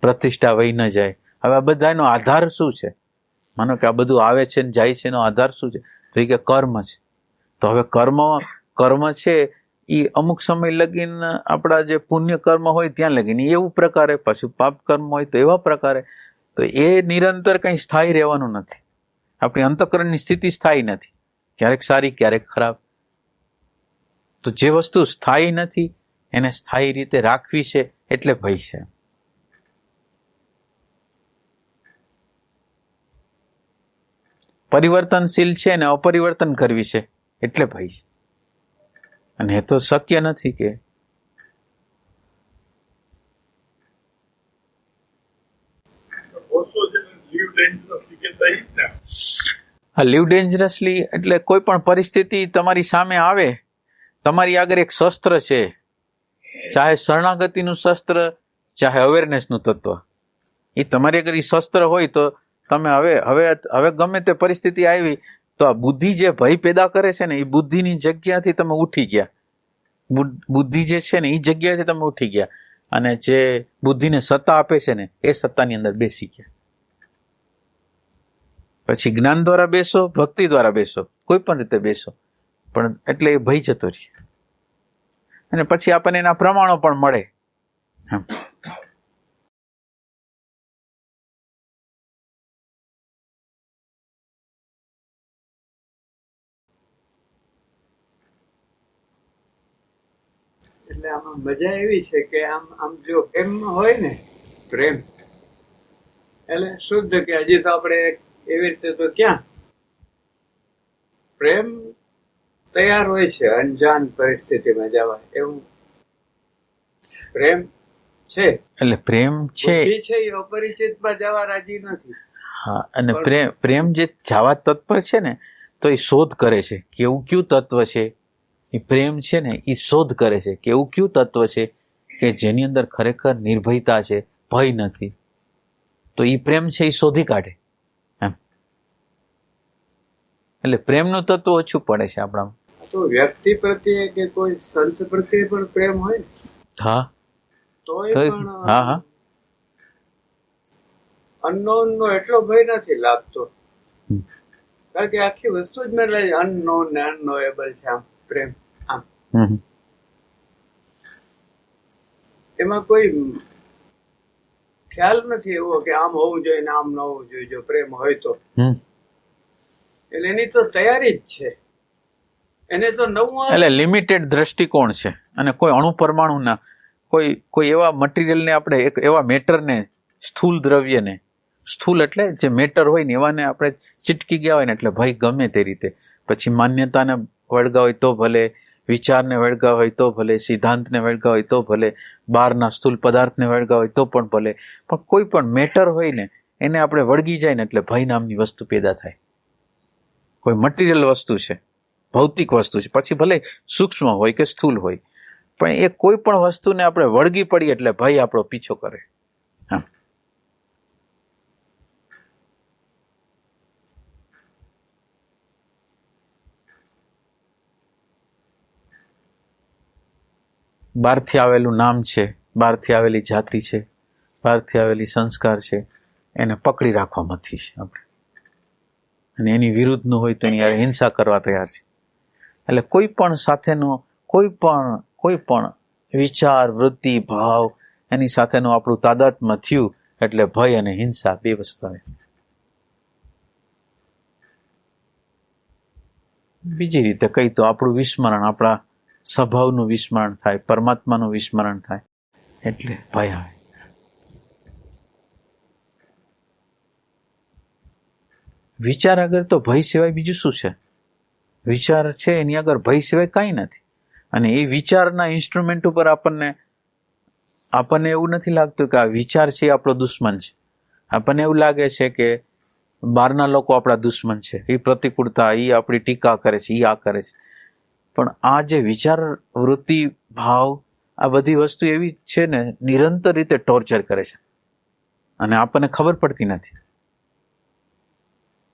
S1: પ્રતિષ્ઠા વહી ન જાય. હવે આ બધાનો આધાર શું છે? માનો કે આ બધું આવે છે ને જાય છે એનો આધાર શું છે? તો એ કે કર્મ છે. તો હવે કર્મ છે એ અમુક સમય લગીને આપણા જે પુણ્ય કર્મ હોય ત્યાં લગીને એવું પ્રકારે, પાછું પાપ કર્મ હોય તો એવા પ્રકારે. તો એ નિરંતર કંઈ સ્થાયી રહેવાનું નથી. આપણી અંતઃકરણની સ્થિતિ સ્થાયી નથી, ક્યારેક સારી ક્યારેક ખરાબ. તો જે વસ્તુ સ્થાયી નથી એને સ્થાયી રીતે રાખવી છે એટલે ભય છે. પરિવર્તનશીલ છે ને અપરિવર્તન કરવી છે એટલે ભય છે. અને એ તો શક્ય નથી કે લીવ ડેન્જરસલી એટલે કોઈ પણ પરિસ્થિતિ તમારી સામે આવે, તમારી આગળ એક શસ્ત્ર છે, ચાહે શરણાગતિનું શસ્ત્ર, ચાહે અવેરનેસનું તત્વ. એ તમારી આગળ એ શસ્ત્ર હોય તો તમે હવે ગમે તે પરિસ્થિતિ આવી તો આ બુદ્ધિ જે ભય પેદા કરે છે ને એ બુદ્ધિની જગ્યાથી તમે ઉઠી ગયા. બુદ્ધિ જે છે ને એ જગ્યાથી તમે ઉઠી ગયા, અને જે બુદ્ધિને સત્તા આપે છે ને એ સત્તાની અંદર બેસી ગયા. પછી જ્ઞાન દ્વારા બેસો, ભક્તિ દ્વારા બેસો, કોઈ પણ રીતે બેસો, પણ એટલે એ ભય જતો રહે. અને પછી આપણને એના પ્રમાણો પણ મળે.
S2: એટલે આમાં મજા એવી છે કે આમ જો પ્રેમ હોય ને, પ્રેમ એટલે શુદ્ધ, કે હજી તો આપણે એવી રીતે તો ક્યાં પ્રેમ તૈયાર હોય છે અંજાન પરિસ્થિતિમાં જવા. એવું પ્રેમ છે, એટલે
S1: પ્રેમ છે
S2: એ અપરિચિતમાં જવા રાજી નથી.
S1: હા, અને પ્રેમ જે જવા તત્પર છે ને તો એ શોધ કરે છે કે એવું કયું તત્વ છે. એ પ્રેમ છે ને એ શોધ કરે છે કે એવું કયું તત્વ છે કે જેની અંદર ખરેખર નિર્ભયતા છે, ભય નથી. તો એ પ્રેમ છે એ શોધી કાઢે એમ. એટલે પ્રેમનું તત્વ ઓછું પડે છે આપણામાં.
S2: તો વ્યક્તિ પ્રત્યે કે કોઈ સંત પ્રત્યે પણ પ્રેમ હોય ને,
S1: હા,
S2: તો હા, અનનોન નો એટલો ભય નથી લાગતો, કારણ કે આખી વસ્તુ જ મેં લઈ અનનોન ને અનનોએબલ છે. આમ પ્રેમ આમ એમાં કોઈ ખ્યાલ નથી એવો કે આમ હોવું જોઈએ ને આમ ન હોવું જોઈએ. જો પ્રેમ હોય તો એટલે એની તો તૈયારી જ છે. એને તો નવું
S1: એટલે લિમિટેડ દ્રષ્ટિકોણ છે, અને કોઈ અણુ પરમાણુના કોઈ એવા મટીરિયલને આપણે એક એવા મેટરને, સ્થૂલ દ્રવ્યને, સ્થૂલ એટલે જે મેટર હોય ને એવાને આપણે ચીટકી ગયા હોય ને એટલે ભય ગમે તે રીતે પછી માન્યતાને વળગા હોય તો ભલે, વિચારને વળગા હોય તો ભલે, સિદ્ધાંતને વળગા હોય તો ભલે, બહારના સ્થૂલ પદાર્થને વળગા હોય તો પણ ભલે, પણ કોઈ પણ મેટર હોય ને એને આપણે વળગી જાય ને એટલે ભય નામની વસ્તુ પેદા થાય. કોઈ મટીરિયલ વસ્તુ છે, ભૌતિક વસ્તુ છે, પછી ભલે સૂક્ષ્મ હોય કે સ્થૂલ હોય, પણ એ કોઈ પણ વસ્તુને આપણે વળગી પડીએ એટલે ભય આપણો પીછો કરે. હા, બહારથી આવેલું નામ છે, બહારથી આવેલી જાતિ છે, બહારથી આવેલી સંસ્કાર છે, એને પકડી રાખવા મથી છે આપણે, અને એની વિરુદ્ધનું હોય તો એની યાર હિંસા કરવા તૈયાર છે. એટલે કોઈ પણ સાથેનો કોઈ પણ વિચાર, વૃત્તિ, ભાવ એની સાથેનું આપણું તાદાત્મ્ય થયું એટલે ભય અને હિંસા બે વસ્તુ આવે. બીજી રીતે કઈ તો આપણું વિસ્મરણ, આપણા સ્વભાવનું વિસ્મરણ થાય, પરમાત્માનું વિસ્મરણ થાય એટલે ભય આવે. વિચાર આગળ તો ભય સિવાય બીજું શું છે? વિચાર છે એની આગળ ભય સિવાય કાંઈ નથી. અને એ વિચારના ઇન્સ્ટ્રુમેન્ટ ઉપર આપણને એવું નથી લાગતું કે આ વિચાર છે એ આપણો દુશ્મન છે. આપણને એવું લાગે છે કે બહારના લોકો આપણા દુશ્મન છે, એ પ્રતિકૂળતા, એ આપણી ટીકા કરે છે, એ આ કરે છે. પણ આ જે વિચાર, વૃત્તિ, ભાવ, આ બધી વસ્તુ એવી છે ને નિરંતર રીતે ટોર્ચર કરે છે અને આપણને ખબર પડતી નથી.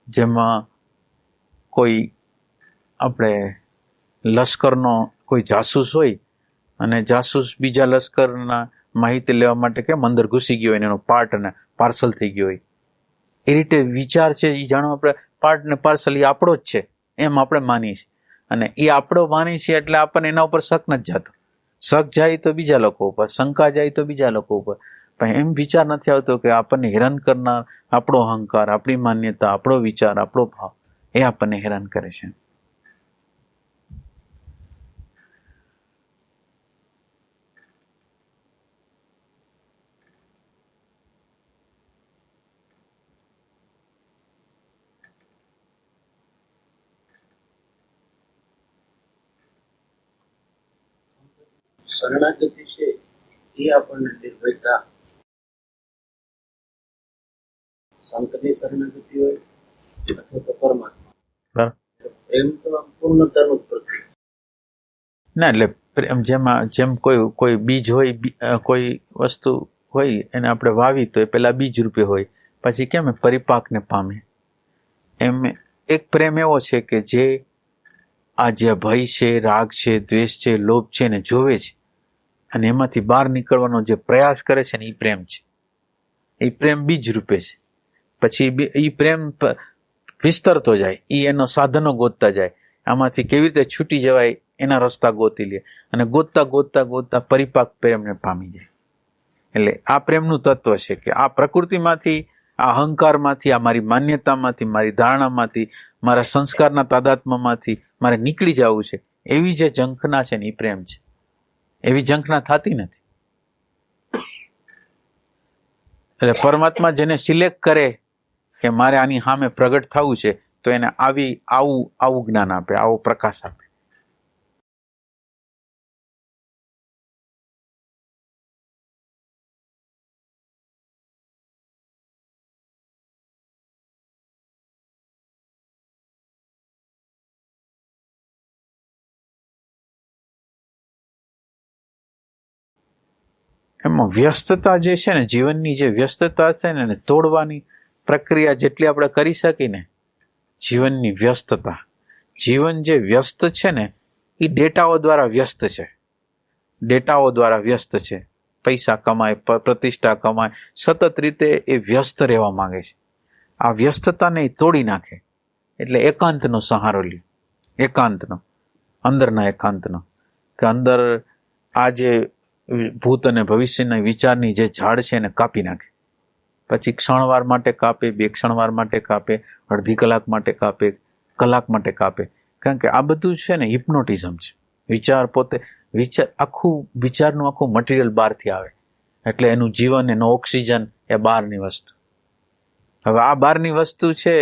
S1: જેમાં કોઈ આપણે લશ્કરનો કોઈ જાસૂસ હોય અને જાસૂસ બીજા લશ્કરના માહિતી લેવા માટે કેમ અંદર ઘૂસી ગયો હોય, એનો પાર્ટ અને પાર્સલ થઈ ગયો હોય, એ રીતે વિચાર છે એ જાણો આપણે પાર્ટ ને પાર્સલ એ આપણો જ છે એમ આપણે માનીએ છીએ. અને એ આપણો માની છીએ એટલે આપણને એના ઉપર શક નથી જતો. શક જાય તો બીજા લોકો ઉપર, શંકા જાય તો બીજા લોકો ઉપર, પણ એમ વિચાર નથી આવતો કે આપણને હેરાન કરનાર આપણો અહંકાર, આપણી માન્યતા, આપણો વિચાર, આપણો ભાવ, એ આપણને હેરાન કરે છે.
S4: શરણાગતિ છે એ આપણને નિર્ભયતા, સંતની શરણાગતિ હોય અથવા તો પરમાત્મા, એમ તો પૂર્ણતાનું જ પ્રતીક
S1: ના. એટલે જેમ કોઈ બીજ હોય, કોઈ વસ્તુ હોય એને આપણે વાવી તો એ પેલા બીજ રૂપે હોય, પછી કેમ પરિપાકને પામે. એમ એક પ્રેમ એવો છે કે જે આ જે ભય છે, રાગ છે, દ્વેષ છે, લોભ છે ને જોવે છે અને એમાંથી બહાર નીકળવાનો જે પ્રયાસ કરે છે ને એ પ્રેમ છે. એ પ્રેમ બીજ રૂપે છે. પછી એ પ્રેમ વિસ્તરતો જાય, એ એનો સાધનો ગોતતા જાય, આમાંથી કેવી રીતે છૂટી જવાય એના રસ્તા ગોતી લે અને ગોતતા ગોતતા ગોતતા પરિપાક પ્રેમને પામી જાય. એટલે આ પ્રેમનું તત્વ છે કે આ પ્રકૃતિમાંથી, આ અહંકારમાંથી, આ મારી માન્યતામાંથી, મારી ધારણામાંથી, મારા સંસ્કારના તાદાત્મ્યમાંથી મારે નીકળી જવું છે. એવી જે ઝંખના છે ને એ પ્રેમ છે. એવી ઝંખના થતી નથી. એટલે પરમાત્મા જેને સિલેક્ટ કરે કે મારે આની સામે પ્રગટ થવું છે તો એને આવું જ્ઞાન આપે, આવો પ્રકાશ આપે. એમાં વ્યસ્તતા જે છે ને, જીવનની જે વ્યસ્તતા છે ને, તોડવાની પ્રક્રિયા જેટલી આપણે કરી શકીએ ને, જીવનની વ્યસ્તતા, જીવન જે વ્યસ્ત છે ને એ ડેટાઓ દ્વારા વ્યસ્ત છે. ડેટાઓ દ્વારા વ્યસ્ત છે. પૈસા કમાય, પ્રતિષ્ઠા કમાય, સતત રીતે એ વ્યસ્ત રહેવા માંગે છે. આ વ્યસ્તતાને તોડી નાખે એટલે એકાંતનો સહારો લે. એકાંતનો, અંદરના એકાંતનો, કે અંદર આ જે ભૂત અને ભવિષ્યના વિચારની જે ઝાડ છે એને કાપી નાખે. પછી ક્ષણવાર માટે કાપે, 2 ક્ષણવાર માટે કાપે, અડધી કલાક માટે કાપે, કલાક માટે કાપે. કારણ કે આ બધું છે ને હિપ્નોટિઝમ છે. વિચાર પોતે, વિચારનું આખું મટીરિયલ બહારથી આવે એટલે એનું જીવન, એનો ઓક્સિજન એ બહારની વસ્તુ. હવે આ બહારની વસ્તુ છે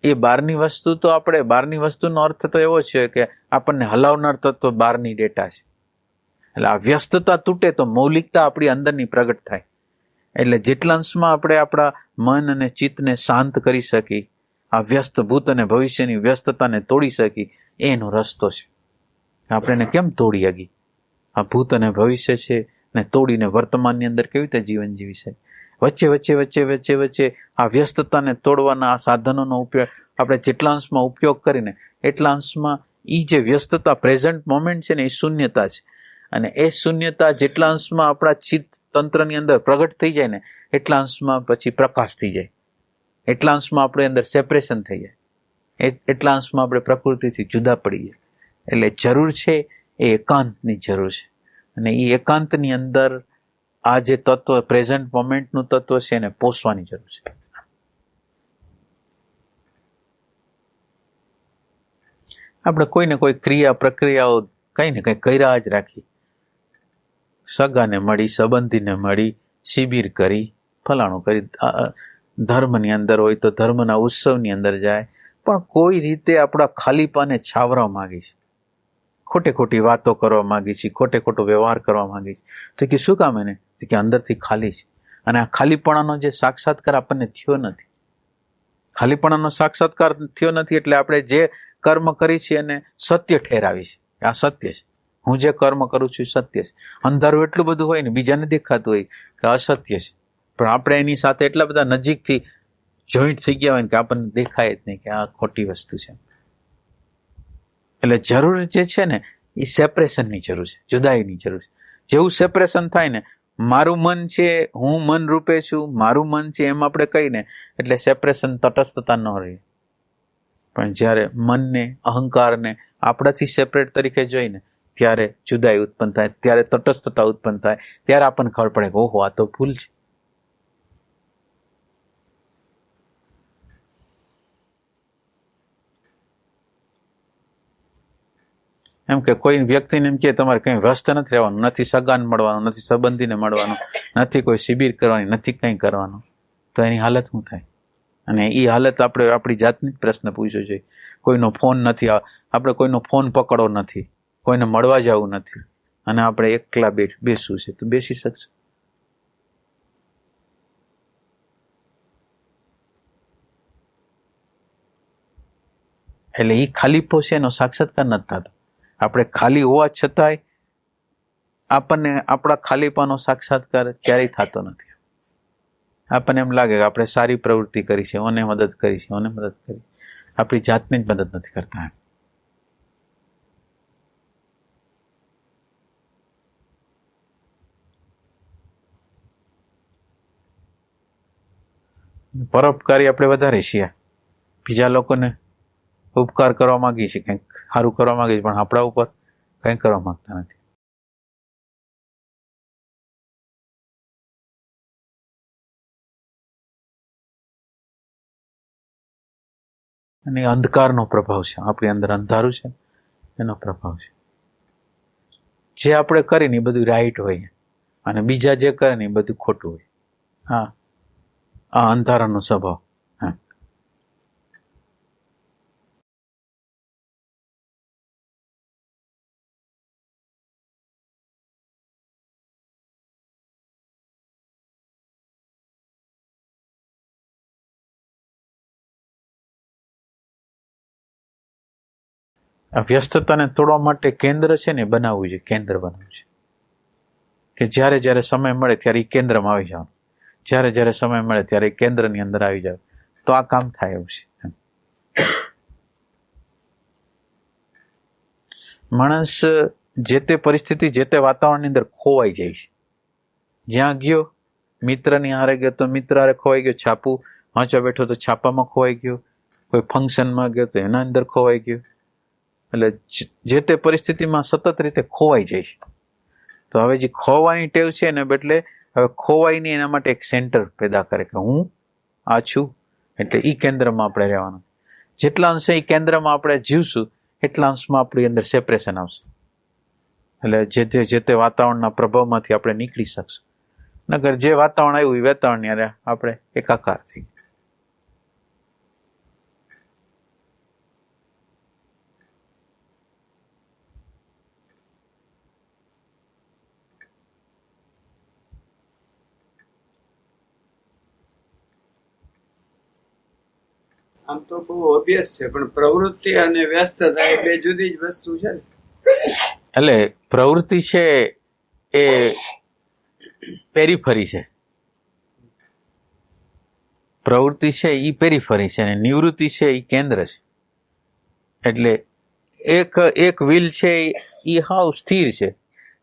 S1: એ બહારની વસ્તુ તો આપણે બહારની વસ્તુનો અર્થ તો એવો છે કે આપણને હલાવનાર તત્વ બહારની ડેટા છે. એટલે આ વ્યસ્તતા તૂટે તો મૌલિકતા આપણી અંદરની પ્રગટ થાય. એટલે જેટલા અંશમાં આપણે આપણા મન અને ચિત્તને શાંત કરી શકી, આ વ્યસ્ત ભૂત અને ભવિષ્યની વ્યસ્તતાને તોડી શકી, એનો રસ્તો છે. આપણે એને કેમ તોડી હગી? આ ભૂત અને ભવિષ્ય છે ને તોડીને વર્તમાનની અંદર કેવી રીતે જીવન જીવી શકે? વચ્ચે વચ્ચે વચ્ચે વચ્ચે વચ્ચે આ વ્યસ્તતાને તોડવાના આ સાધનોનો ઉપયોગ આપણે જેટલા અંશમાં ઉપયોગ કરીને એટલા અંશમાં એ જે વ્યસ્તતા પ્રેઝન્ટ મોમેન્ટ છે ને એ શૂન્યતા છે. અને એ શૂન્યતા જેટલા અંશમાં આપણા ચિત્ત તંત્રની અંદર પ્રગટ થઈ જાય ને એટલા અંશમાં પછી પ્રકાશ થઈ જાય, એટલા અંશમાં આપણે અંદર સેપરેશન થઈ જાય, એટલા અંશમાં આપણે પ્રકૃતિથી જુદા પડી જાય. એટલે જરૂર છે એ એકાંતની જરૂર છે. અને એ એકાંતની અંદર આ જે તત્વ પ્રેઝન્ટ મોમેન્ટનું તત્વ છે એને પોષવાની જરૂર છે. આપણે કોઈને કોઈ ક્રિયા પ્રક્રિયાઓ કઈ ને કઈ કર્યા જ રાખી. સગાને મળી, સંબંધીને મળી, શિબિર કરી, ફલાણું કરી, ધર્મની અંદર હોય તો ધર્મના ઉત્સવની અંદર જાય, પણ કોઈ રીતે આપણા ખાલીપાને છાવરવા માંગી છે, ખોટે ખોટી વાતો કરવા માંગી છે, ખોટે ખોટો વ્યવહાર કરવા માંગી છે. તો કે શું કામ એને? તો કે અંદરથી ખાલી છે. અને આ ખાલીપણાનો જે સાક્ષાત્કાર આપણને થયો નથી, ખાલીપણાનો સાક્ષાત્કાર થયો નથી એટલે આપણે જે કર્મ કરી છે એને સત્ય ઠેરાવી છે. આ સત્ય છે, હું જે કર્મ કરું છું એ સત્ય છે. અંધારું એટલું બધું હોય ને બીજાને દેખાતું હોય કે અસત્ય છે, પણ આપણે એની સાથે એટલા બધા નજીકથી જોઈન્ટ થઈ ગયા હોય ને કે આપણને દેખાય જ નહીં કે આ ખોટી વસ્તુ છે. એટલે જરૂર જે છે ને એ સેપરેશનની જરૂર છે, જુદાઈની જરૂર છે. જેવું સેપરેશન થાય ને, મારું મન છે, હું મન રૂપે છું, મારું મન છે એમ આપણે કહીને એટલે સેપરેશન તટસ્થતા ન રહે. પણ જ્યારે મનને અહંકારને આપણાથી સેપરેટ તરીકે જોઈને ત્યારે જુદાઈ ઉત્પન્ન થાય, ત્યારે તટસ્થતા ઉત્પન્ન થાય, ત્યારે આપણને ખબર પડે કે ઓહો આ તો ભૂલ છે. એમ કે કોઈ વ્યક્તિને એમ કે તમારે કંઈ વ્યસ્ત નથી રહેવાનું, નથી સગાને મળવાનું, નથી સંબંધીને મળવાનું, નથી કોઈ શિબિર કરવાની, નથી કંઈ કરવાનું, તો એની હાલત શું થાય? અને એ હાલત આપણે આપણી જાતને જ પ્રશ્ન પૂછવો જોઈએ. કોઈનો ફોન નથી, આપણે કોઈનો ફોન પકડવો નથી, કોઈને મળવા જવું નથી, અને આપણે એકલા બેસવું છે તો બેસી શકશું? એટલે એ ખાલીપો છે એનો સાક્ષાત્કાર નથી થતો. આપણે ખાલી હોવા છતાંય આપણને આપણા ખાલીપાનો સાક્ષાત્કાર ક્યારેય થતો નથી. આપણને એમ લાગે કે આપણે સારી પ્રવૃત્તિ કરી છે, ઓને મદદ કરી છે, ઓને મદદ કરી, આપણી જાતને જ મદદ નથી કરતા. પરોપકારી આપણે વધારે છીએ, બીજા લોકોને ઉપકાર કરવા માંગીએ છીએ, કંઈક સારું કરવા માંગીએ છીએ, પણ આપણા ઉપર કંઈ કરવા માંગતા નથી. અને અંધકારનો પ્રભાવ છે, આપણી અંદર અંધારું છે એનો પ્રભાવ છે. જે આપણે કરીને એ બધું રાઈટ હોય અને બીજા જે કરે ને એ બધું ખોટું હોય. હા, આ અંધારાનો સ્વભાવ. આ વ્યસ્તતાને તોડવા માટે કેન્દ્ર છે ને બનાવવું છે, કેન્દ્ર બનાવવું છે કે જ્યારે જ્યારે સમય મળે ત્યારે એ કેન્દ્રમાં આવી જવાનું, જ્યારે જ્યારે સમય મળે ત્યારે એ કેન્દ્રની અંદર આવી જાવ તો આ કામ થાય એવું છે. માણસ જે તે પરિસ્થિતિ, જે તે વાતાવરણની અંદર ખોવાઈ જાય છે. જ્યાં ગયો મિત્રની હારે ગયો તો મિત્ર હારે ખોવાઈ ગયો, છાપું વાંચવા બેઠો તો છાપામાં ખોવાઈ ગયો, કોઈ ફંક્શનમાં ગયો તો એના અંદર ખોવાઈ ગયો. એટલે જે તે પરિસ્થિતિમાં સતત રીતે ખોવાઈ જાય છે. તો હવે જે ખોવાની ટેવ છે એને બદલે હવે ખોવાય નહીં એના માટે એક સેન્ટર પેદા કરે કે હું આ છું, એટલે એ કેન્દ્રમાં આપણે રહેવાનું. જેટલા અંશે એ કેન્દ્રમાં આપણે જીવશું એટલા અંશમાં આપણી અંદર સેપરેશન આવશે. એટલે જે તે વાતાવરણના પ્રભાવમાંથી આપણે નીકળી શકશું. નગર જે વાતાવરણ આવ્યું એ વાતાવરણની આપણે એકાકાર થઈ.
S2: આમ તો બહુ અભ્યાસ છે, પણ પ્રવૃત્તિ અને વ્યસ્તતા એ બે જુદી જ વસ્તુ છે ને.
S1: એટલે પ્રવૃત્તિ છે એ પેરીફરી છે, પ્રવૃત્તિ છે એ પેરીફરી છે અને નિવૃત્તિ છે એ કેન્દ્ર છે. એટલે એક વ્હીલ છે એ હાવ સ્થિર છે,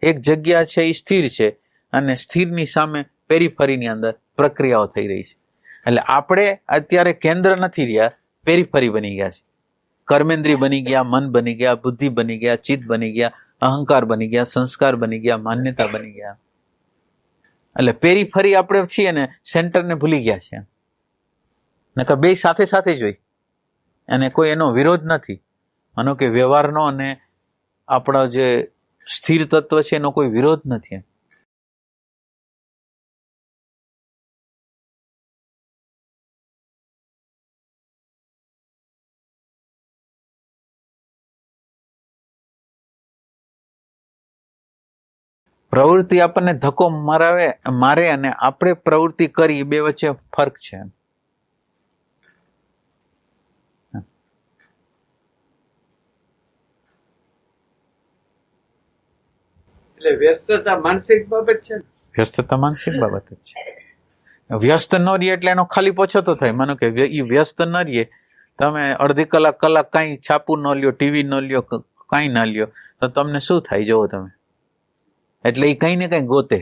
S1: એક જગ્યા છે એ સ્થિર છે અને સ્થિરની સામે પેરીફરીની અંદર પ્રક્રિયાઓ થઈ રહી છે. એટલે આપણે અત્યારે કેન્દ્ર નથી રહ્યા, પેરીફરી બની ગયા છે. કર્મેન્દ્રિય બની ગયા, મન બની ગયા, બુદ્ધિ બની ગયા, ચિત્ત બની ગયા, અહંકાર બની ગયા, સંસ્કાર બની ગયા, માન્યતા બની ગયા. એટલે પેરીફરી આપણે છીએ ને સેન્ટરને ભૂલી ગયા છે. નકર બે સાથે સાથે જ હોય અને કોઈ એનો વિરોધ નથી. માનો કે વ્યવહારનો અને આપણા જે સ્થિર તત્વ છે એનો કોઈ વિરોધ નથી. પ્રવૃત્તિ આપણને ધક્કો મારે અને આપણે પ્રવૃત્તિ કરી, બે વચ્ચે ફરક છે.
S2: એટલે વ્યસ્તતા માનસિક બાબત છે ને.
S1: વ્યસ્તતા માનસિક બાબત જ છે. વ્યસ્ત ન રહીએ એટલે એનો ખાલી પોછો તો થાય. માનો કે એ વ્યસ્ત ન રહીએ, તમે અડધી કલાક કાંઈ છાપું ન લ્યો, ટીવી ન લ્યો, કાંઈ ના લ્યો, તો તમને શું થાય જોવો તમે. એટલે એ કંઈ ને કંઈ ગોતે,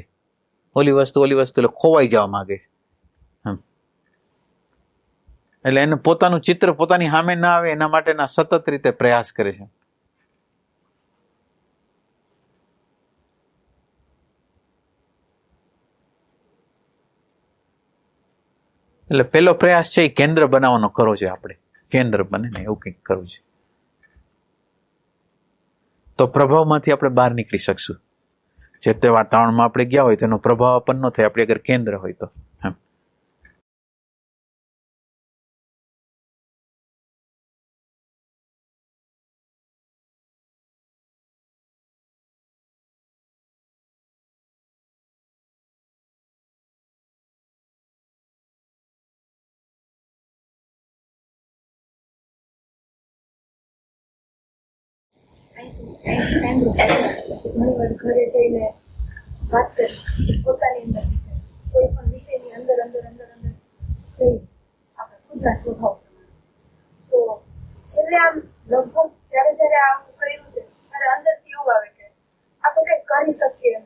S1: ઓલી વસ્તુ એટલે ખોવાઈ જવા માંગે છે. એટલે એને પોતાનું ચિત્ર પોતાની સામે ના આવે એના માટેના સતત રીતે પ્રયાસ કરે છે. એટલે પેલો પ્રયાસ છે એ કેન્દ્ર બનાવવાનો કરો છે. આપણે કેન્દ્ર બને ને એવું કંઈક કરવું છે, તો પ્રભાવમાંથી આપણે બહાર નીકળી શકશું. જે તે વાતાવરણમાં આપણે ગયા હોય તેનો પ્રભાવ પણ ન થાય, આપણે અગર કેન્દ્ર હોય તો.
S5: ઘણી વાર ઘરે જઈને વાત કરી પોતાની અંદર કોઈ પણ વિષયની અંદર જઈ આપણે ખુદના સ્વભાવ તો છેલ્લે આમ લગભગ જયારે આમ કર્યું છે ત્યારે અંદરથી એવું આવે કે આપણે કંઈક કરી શકીએ એમ.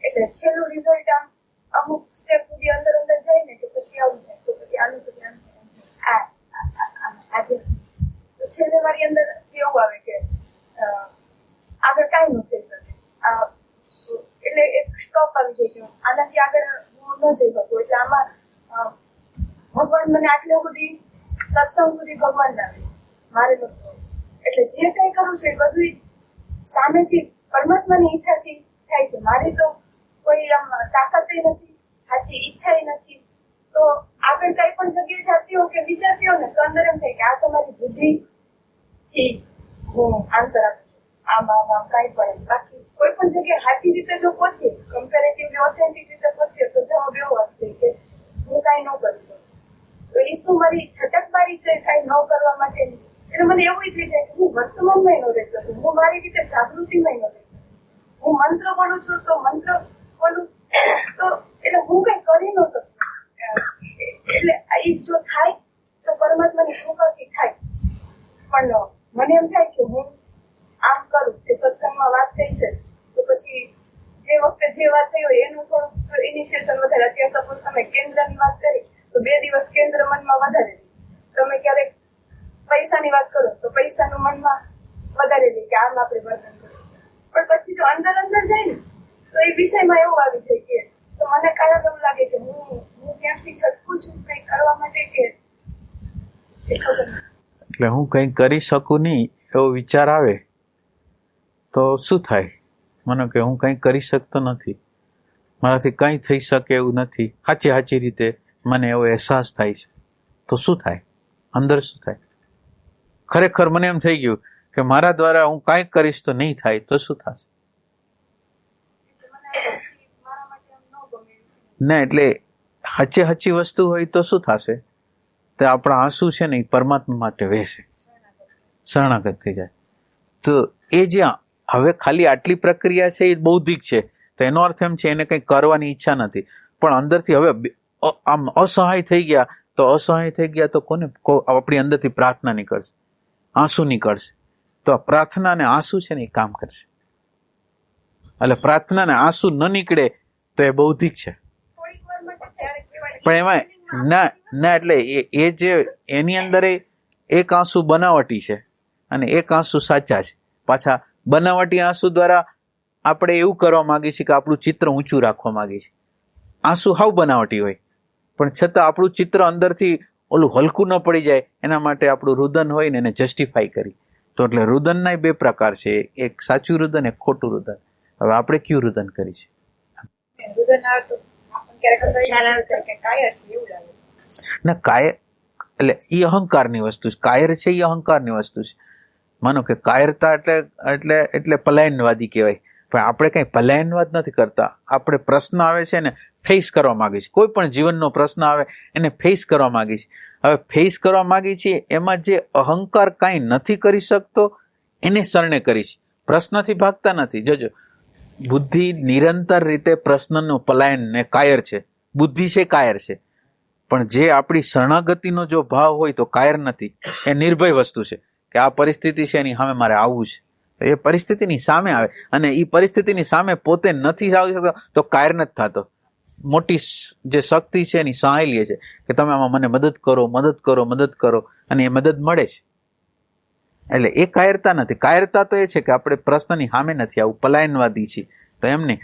S5: એટલે છેલ્લું રિઝલ્ટ આમ અમુક સ્ટેપ સુધી અંદર જાય ને કે પછી આવું થાય, તો પછી આનું પછી આમ થાય. તો છેલ્લે મારી અંદર એવું આવે કે આગળ કાંઈ ન થઈ શકે. એટલે એક સ્ટોપ આવી જાય કે આનાથી આગળ હું ન જઈ શકું. એટલે આમાં ભગવાન મને આટલે સુધી સત્સંગ સુધી ભગવાન લાવે મારે નથી. એટલે જે કંઈ કરું છું એ બધું સામેથી પરમાત્માની ઈચ્છાથી થાય છે. મારી તો કોઈ આમ તાકાત નથી, સાચી ઈચ્છા નથી. તો આગળ કઈ પણ જગ્યાએ જાતી હો કે વિચારતી હો ને તો અંદર એમ થાય કે આ તમારી બુદ્ધિ થી હું આન્સર આપું છું, આમ કાંઈ પણ. બાકી કોઈ પણ જગ્યાએ સાચી રીતે જો પહોંચીએ, કમ્પેરેટિવલી ઓથેન્ટિક રીતે પહોંચીએ તો જવાબ એવો આપે કે હું કાંઈ ન કરી શકું. તો એ શું મારી છટકબારી છે કાંઈ ન કરવા માટેની? એટલે મને એવું થઈ જાય કે હું વર્તમાનમાં ન રહી શકું, હું મારી રીતે જાગૃતિમાં ન રહી શકું. હું મંત્ર બોલું છું તો મંત્ર બોલું તો એટલે હું કંઈ કરી ન શકું. એટલે એ જો થાય તો પરમાત્માની કૃપાથી થાય. પણ મને એમ થાય કે હું આમ કરું કે સત્સંગમાં વાત થઈ છે તો પછી જે વખતે જે વાત થઈ હોય એનું થોડુંક ઇનિશિયેશન વધારે. અત્યારે સપોઝ તમે કેન્દ્રની વાત કરી તો 2 દિવસ કેન્દ્ર મનમાં વધારે લે. તમે ક્યારેક પૈસાની વાત કરો તો પૈસાનું મનમાં વધારે લે કે આમ આપણે વર્તન કરીએ. પણ પછી જો અંદર જાય ને તો એ વિષયમાં એવું આવી જાય કે તો મને કાયમ એવું લાગે કે હું ક્યાંકથી છટકું છું કંઈક કરવા માટે કે ખબર નથી.
S1: એટલે હું કંઈ કરી શકું નહીં એવો વિચાર આવે તો શું થાય? માનો કે હું કંઈ કરી શકતો નથી, મારાથી કંઈ થઈ શકે એવું નથી, સાચી રીતે મને એવો અહેસાસ થાય છે, તો શું થાય? અંદર શું થાય? ખરેખર મને એમ થઈ ગયું કે મારા દ્વારા હું કાંઈ કરીશ તો નહીં થાય, તો શું થશે? ના, એટલે સાચી વસ્તુ હોય તો શું થશે? તો આપણા આંસુ છે ને એ પરમાત્મા માટે વહેશે, શરણાગત થઈ જાય. તો એ જે હવે ખાલી આટલી પ્રક્રિયા છે એ બૌદ્ધિક છે, તો એનો અર્થ એમ છે એને કંઈ કરવાની ઈચ્છા નથી, પણ અંદરથી હવે આમ અસહાય થઈ ગયા તો કોને આપણી અંદરથી પ્રાર્થના નીકળશે, આંસુ નીકળશે. તો આ પ્રાર્થના અને આંસુ છે ને એ કામ કરશે. એટલે પ્રાર્થના ને આંસુ ન નીકળે તો એ બૌદ્ધિક છે. પણ એમાં ના એટલે એ જે એની અંદર એક આંસુ બનાવટી છે અને એક આંસુ સાચા છે. પાછા બનાવટી આંસુ દ્વારા આપણે એવું કરવા માંગીએ છીએ કે આપણું ચિત્ર ઊંચું રાખવા માંગીએ છીએ. આંસુ હાવ બનાવટી હોય, પણ છતાં આપણું ચિત્ર અંદરથી ઓલું હલકું ન પડી જાય એના માટે આપણું રુદન હોય ને એને જસ્ટિફાઈ કરી. તો એટલે રુદનના 2 પ્રકાર છે, એક સાચું રુદન, એક ખોટું રુદન. હવે આપણે કયું રુદન કરી છે? ના કાયર એટલે એ અહંકારની વસ્તુ છે. કાયર છે એ અહંકારની વસ્તુ છે. માનો કે કાયરતા એટલે પલાયનવાદી કહેવાય, પણ આપણે કઈ પલાયનવાદ નથી કરતા. આપણે પ્રશ્ન આવે છે ને ફેસ કરવા માંગીએ છીએ. કોઈ પણ જીવનનો પ્રશ્ન આવે એને ફેસ કરવા માંગીએ છીએ. હવે ફેસ કરવા માંગીએ છીએ એમાં જે અહંકાર કાંઈ નથી કરી શકતો એને શરણે કરી છે, પ્રશ્નથી ભાગતા નથી. જોજો, બુદ્ધિ નિરંતર રીતે પ્રશ્નનું પલાયન ને કાયર છે. બુદ્ધિ છે કાયર છે, પણ જે આપણી શરણાગતિનો જો ભાવ હોય તો કાયર નથી, એ નિર્ભય વસ્તુ છે કે આ પરિસ્થિતિ છે એની સામે મારે આવવું છે. એ પરિસ્થિતિની સામે આવે અને એ પરિસ્થિતિની સામે પોતે નથી આવી શકતો તો કાયર નથી થતો. મોટી જે શક્તિ છે એની સહાય લે છે કે તમે આમાં મને મદદ કરો અને એ મદદ મળે છે. એટલે એ કાયરતા નથી. કાયરતા તો એ છે કે આપણે પ્રશ્નની સામે નથી આવું, પલાયનવાદી છીએ. તો એમને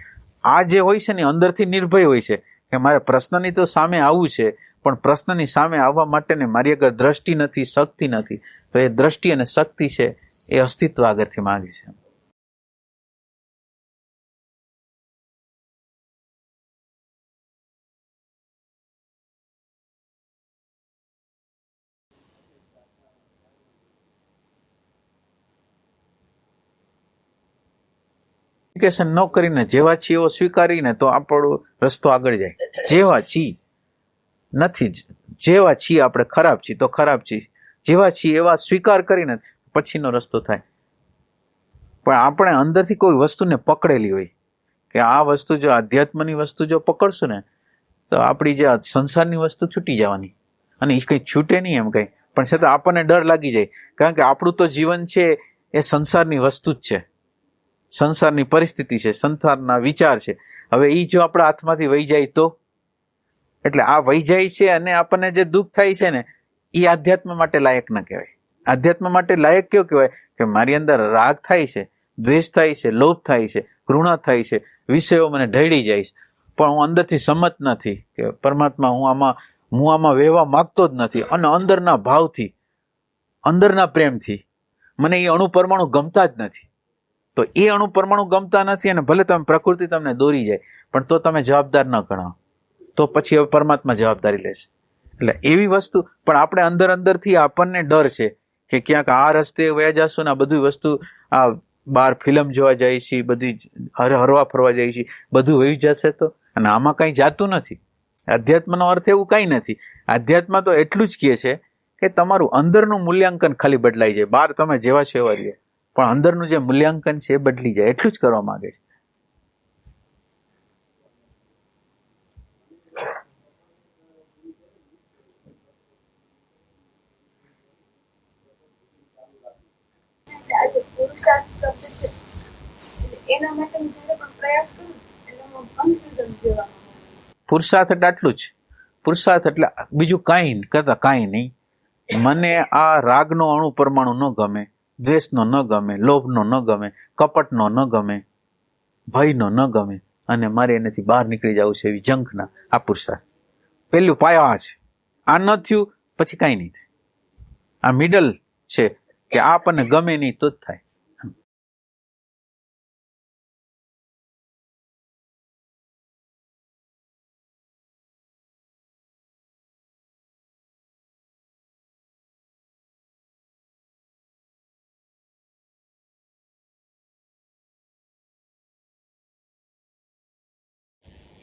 S1: આ જે હોય છે ને અંદરથી નિર્ભય હોય છે કે મારે પ્રશ્નની તો સામે આવવું છે, પણ પ્રશ્નની સામે આવવા માટેને મારી આગળ દ્રષ્ટિ નથી, શક્તિ નથી. તો એ દ્રષ્ટિ અને શક્તિ છે એ અસ્તિત્વ આગળથી માંગે છે. ન કરીને જેવા છીએ એવો સ્વીકારીને તો આપણો રસ્તો આગળ જાય. જેવા છીએ નથી, જેવા છીએ આપણે ખરાબ છીએ તો ખરાબ છીએ, જેવા છીએ એવા સ્વીકાર કરીને પછીનો રસ્તો થાય. પણ આપણે અંદરથી કોઈ વસ્તુને પકડેલી હોય કે આ વસ્તુ જો આધ્યાત્મની વસ્તુ જો પકડશું ને તો આપણી જે સંસારની વસ્તુ છૂટી જવાની, અને એ કંઈ છૂટે નહીં એમ કંઈ, પણ છતાં આપણને ડર લાગી જાય. કારણ કે આપણું તો જીવન છે એ સંસારની વસ્તુ જ છે, સંસારની પરિસ્થિતિ છે, સંસારના વિચાર છે. હવે એ જો આપણા હાથમાંથી વહી જાય તો, એટલે આ વહી જાય છે અને આપણને જે દુઃખ થાય છે ને એ આધ્યાત્મ માટે લાયક ન કહેવાય. આધ્યાત્મ માટે લાયક કયો કહેવાય કે મારી અંદર રાગ થાય છે, દ્વેષ થાય છે, લોભ થાય છે, ઘૃણા થાય છે, વિષયો મને ઢળી જાય છે, પણ હું અંદરથી સંમત નથી કે પરમાત્મા હું આમાં વહેવા માંગતો જ નથી, અને અંદરના ભાવથી, અંદરના પ્રેમથી મને એ અણુ પરમાણુ ગમતા જ નથી. તો એ અણુ પરમાણુ ગમતા નથી અને ભલે તમે પ્રકૃતિ તમને દોરી જાય પણ તો તમે જવાબદાર ન ગણાવો, તો પછી હવે પરમાત્મા જવાબદારી લેશે. એટલે એવી વસ્તુ, પણ આપણે અંદરથી આપણને ડર છે કે ક્યાંક આ રસ્તે વયા જશું ને આ બધી વસ્તુ, આ બહાર ફિલ્મ જોવા જાય છે, બધી હરવા ફરવા જાય છે, બધું વહી જશે તો, અને આમાં કંઈ જાતું નથી. અધ્યાત્મનો અર્થ એવું કંઈ નથી. અધ્યાત્મ તો એટલું જ કહે છે કે તમારું અંદરનું મૂલ્યાંકન ખાલી બદલાઈ જાય. બહાર તમે જેવા છો એવા રહ્યો, પણ અંદરનું જે મૂલ્યાંકન છે એ બદલી જાય, એટલું જ કરવા માંગે છે. પુરુષાર્થ એટલે આટલું જ. પુરુષાર્થ એટલે બીજું કાંઈ કરતા કાંઈ નહીં. મને આ રાગનો અણુ પરમાણુ ન ગમે, દ્વેષનો ન ગમે, લોભનો ન ગમે, કપટનો ન ગમે, ભયનો ન ગમે, અને મારે એનાથી બહાર નીકળી જવું છે એવી જંખના. આ પુરુષાર્થ પેલું પાયો આ છે. આ ન થયું પછી કાંઈ નહીં થાય. આ મિડલ છે કે આ આપણને ગમે નહીં તો જ થાય.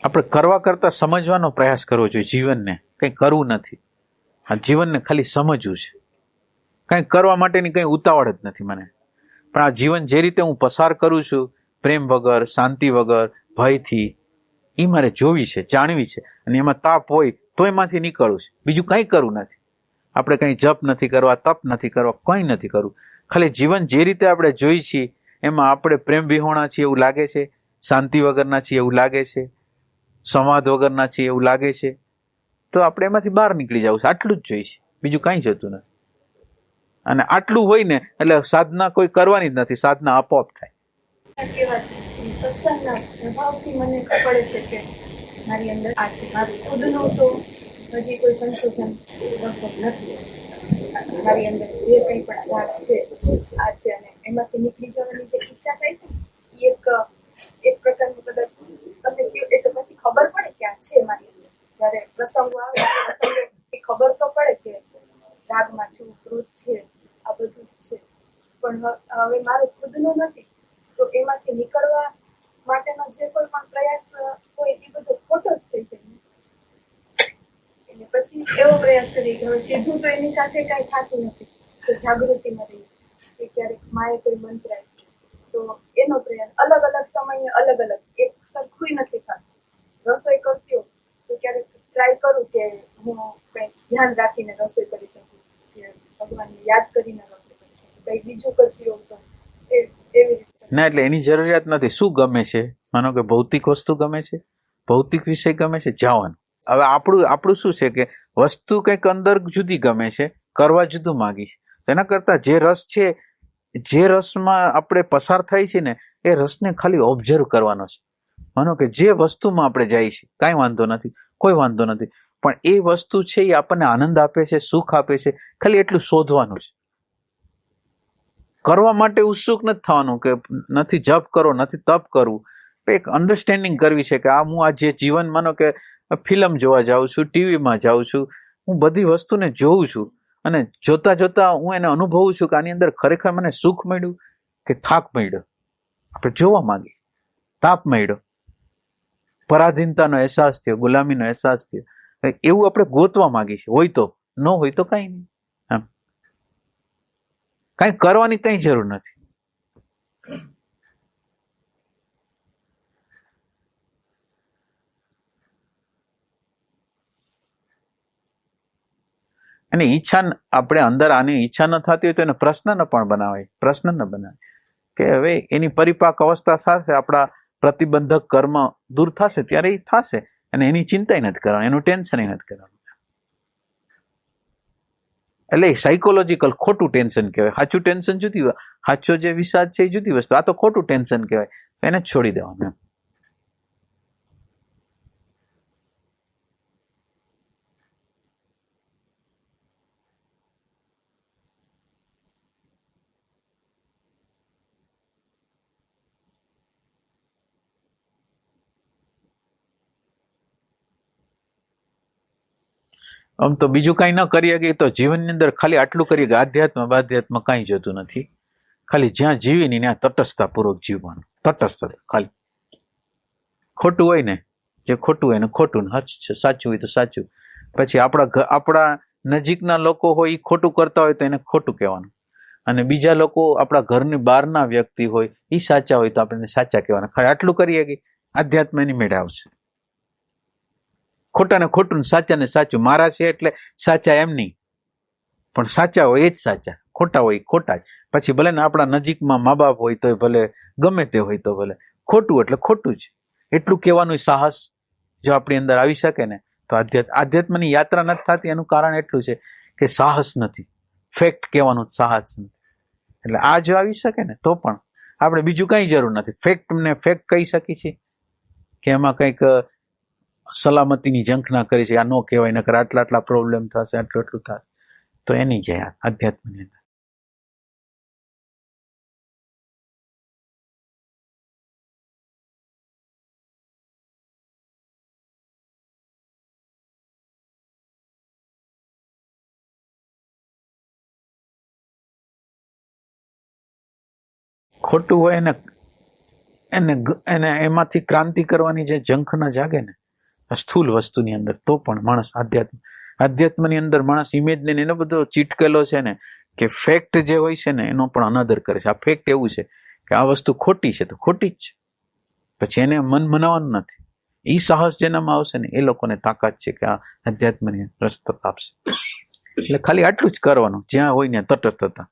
S1: આપણે કરવા કરતા સમજવાનો પ્રયાસ કરવો જોઈએ. જીવનને કંઈ કરવું નથી, આ જીવનને ખાલી સમજવું છે. કંઈ કરવા માટેની કંઈ ઉતાવળ જ નથી મને, પણ આ જીવન જે રીતે હું પસાર કરું છું, પ્રેમ વગર, શાંતિ વગર, ભયથી, એ મારે જોવી છે, જાણવી છે. અને એમાં તાપ હોય તો એમાંથી નીકળવું છે, બીજું કંઈ કરવું નથી. આપણે કંઈ જપ નથી કરવા, તપ નથી કરવા, કંઈ નથી કરવું. ખાલી જીવન જે રીતે આપણે જોઈ છીએ એમાં આપણે પ્રેમ વિહોણા છીએ એવું લાગે છે, શાંતિ વગરના છીએ એવું લાગે છે, સંવાદ વગરના છીએ એવું લાગે છે, તો આપણે એમાંથી બહાર નીકળી જવું છે. આટલું જ જોઈએ છે, બીજું કંઈ જતું નથી. અને આટલું હોય ને એટલે સાધના કોઈ કરવાની જ નથી, સાધના આપોઆપ થાય.
S5: સત્સંગના પ્રભાવથી મને પડે છે કે મારી અંદર આ છે. મારું ખુદનું તો હજી કોઈ સંશોધન લગભગ નથી. મારી અંદર જે કંઈ પણ ભાગ છે આ છે, અને એમાંથી નીકળી જવાની જે ઈચ્છા થાય છે એ એક પ્રકારનું કદાચ તમને એટલે પછી ખબર પડે કે આ છે મારી અંદર. જ્યારે પ્રસંગો આવે પ્રસંગે એ ખબર તો પડે કે રાગમાં છું, ક્રોધ છે, આ બધું છે, પણ હવે મારું ખુદનું નથી. તો એમાંથી નીકળવા માટેનો જે કોઈ પણ પ્રયાસ હોય એ બધો ખોટો જ થઈ જાય. એટલે પછી એવો પ્રયાસ કરી કે હવે સીધું તો એની સાથે કાંઈ થતું નથી, તો જાગૃતિમાં રહી કે ક્યારેક માએ કોઈ મંત્ર આપ્યો તો એનો પ્રયાસ અલગ અલગ સમયે અલગ અલગ, એક સરખું નથી થતું. રસોઈ કરતી હોય તો ક્યારેક ટ્રાય કરું કે હું કંઈક ધ્યાન રાખીને રસોઈ કરી શકું, કે ભગવાનને યાદ કરીને રસોઈ કરી શકું. કંઈક બીજું કરતી હોઉં તો એવી રીતે
S1: ના, એટલે એની જરૂરિયાત નથી. શું ગમે છે? માનો કે ભૌતિક વસ્તુ ગમે છે, ભૌતિક વિષય ગમે છે, જવાનું. હવે આપણું શું છે કે વસ્તુ કંઈક અંદર જુદી ગમે છે, કરવા જુદું માગી છે. એના કરતાં જે રસ છે, જે રસમાં આપણે પસાર થાય છે ને, એ રસને ખાલી ઓબ્ઝર્વ કરવાનો છે. માનો કે જે વસ્તુમાં આપણે જાય છે કાંઈ વાંધો નથી, કોઈ વાંધો નથી, પણ એ વસ્તુ છે એ આપણને આનંદ આપે છે, સુખ આપે છે, ખાલી એટલું શોધવાનું છે. કરવા માટે ઉત્સુક નથી થવાનું કે નથી જપ કરો, નથી તપ કરવું. એક અન્ડરસ્ટેન્ડિંગ કરવી છે કે હું આ જે જીવન, માનો કે ફિલ્મ જોવા જાઉં છું, ટીવીમાં જાઉં છું, હું બધી વસ્તુને જોઉં છું, અને જોતા જોતા હું એને અનુભવું છું કે આની અંદર ખરેખર મને સુખ મળ્યું કે થાક મળ્યો. આપણે જોવા માંગીએ, તાપ મળ્યો, પરાધીનતાનો અહેસાસ થયો, ગુલામીનો અહેસાસ થયો, એવું આપણે ગોતવા માંગીએ છીએ. હોય તો, ન હોય તો કંઈ નહીં. કંઈ કરવાની કંઈ જરૂર નથી. અને ઈચ્છા આપણે અંદર આની ઈચ્છા ન થતી હોય તો એને પ્રશ્ન ન પણ બનાવાય, પ્રશ્ન ન બનાવે કે હવે એની પરિપાક અવસ્થા સાથે આપણા પ્રતિબંધક કર્મ દૂર થશે ત્યારે એ થશે, અને એની ચિંતા નથી કરવાની, એનું ટેન્શન નથી કરવાનું. એટલે સાયકોલોજીકલ ખોટું ટેન્શન કહેવાય. સાચું ટેન્શન જુદી હોય, સાચો જે વિષાદ છે એ જુદી વસ્તુ. આ તો ખોટું ટેન્શન કહેવાય, એને જ છોડી દેવાનું. આમ તો બીજું કાંઈ ન કરી શકીએ તો જીવનની અંદર ખાલી આટલું કરીએ કે આધ્યાત્મ કાંઈ જતું નથી. ખાલી જ્યાં જીવીને ત્યાં તટસ્થતાપૂર્વક જીવવાનું. તટસ્થતા ખાલી. ખોટું હોય ને, જે ખોટું હોય ને ખોટું, સાચું હોય તો સાચું. પછી આપણા નજીકના લોકો હોય એ ખોટું કરતા હોય તો એને ખોટું કહેવાનું, અને બીજા લોકો આપણા ઘરની બહારના વ્યક્તિ હોય એ સાચા હોય તો આપણે સાચા કહેવાના. ખાલી આટલું કરીએ કે આધ્યાત્મ એની મેળે આવશે. ખોટા ને ખોટું, સાચા ને સાચું. મારા છે એટલે સાચા એમ નહીં, પણ સાચા હોય એ જ સાચા, ખોટા હોય ખોટા જ. પછી ભલે ને આપણા નજીકમાં મા બાપ હોય તો ભલે, ગમે તે હોય તો ભલે, ખોટું એટલે ખોટું જ. એટલું કહેવાનું સાહસ જો આપણી અંદર આવી શકે ને તો આધ્યાત્મની યાત્રા નથી થતી. એનું કારણ એટલું છે કે સાહસ નથી, ફેક્ટ કહેવાનું સાહસ નથી. એટલે આ જો આવી શકે ને તો પણ આપણે બીજું કંઈ જરૂર નથી. ફેક્ટ કહી શકીએ છીએ કે એમાં કંઈક સલામતીની ઝંખના કરી છે, આ ન કહેવાય, નકર આટલા પ્રોબ્લેમ થશે, આટલું થશે, તો એની જાય આધ્યાત્મની અંદર. ખોટું હોય એને એમાંથી ક્રાંતિ કરવાની જે ઝંખના જાગે ને સ્થૂલ વસ્તુની અંદર, તો પણ માણસ આધ્યાત્મ અધ્યાત્મની અંદર માણસ ઇમેજને એનો બધો ચીટકેલો છે ને કે ફેક્ટ જે હોય છે ને એનો પણ અનાદર કરે છે. આ ફેક્ટ એવું છે કે આ વસ્તુ ખોટી છે તો ખોટી જ છે, પછી એને મન મનાવવાનું નથી. એ સાહસ જેનામાં આવશે ને એ લોકોને તાકાત છે કે આ અધ્યાત્મને રસ્તો આપશે. એટલે ખાલી આટલું જ કરવાનું, જ્યાં હોય ને તટસ્થતા,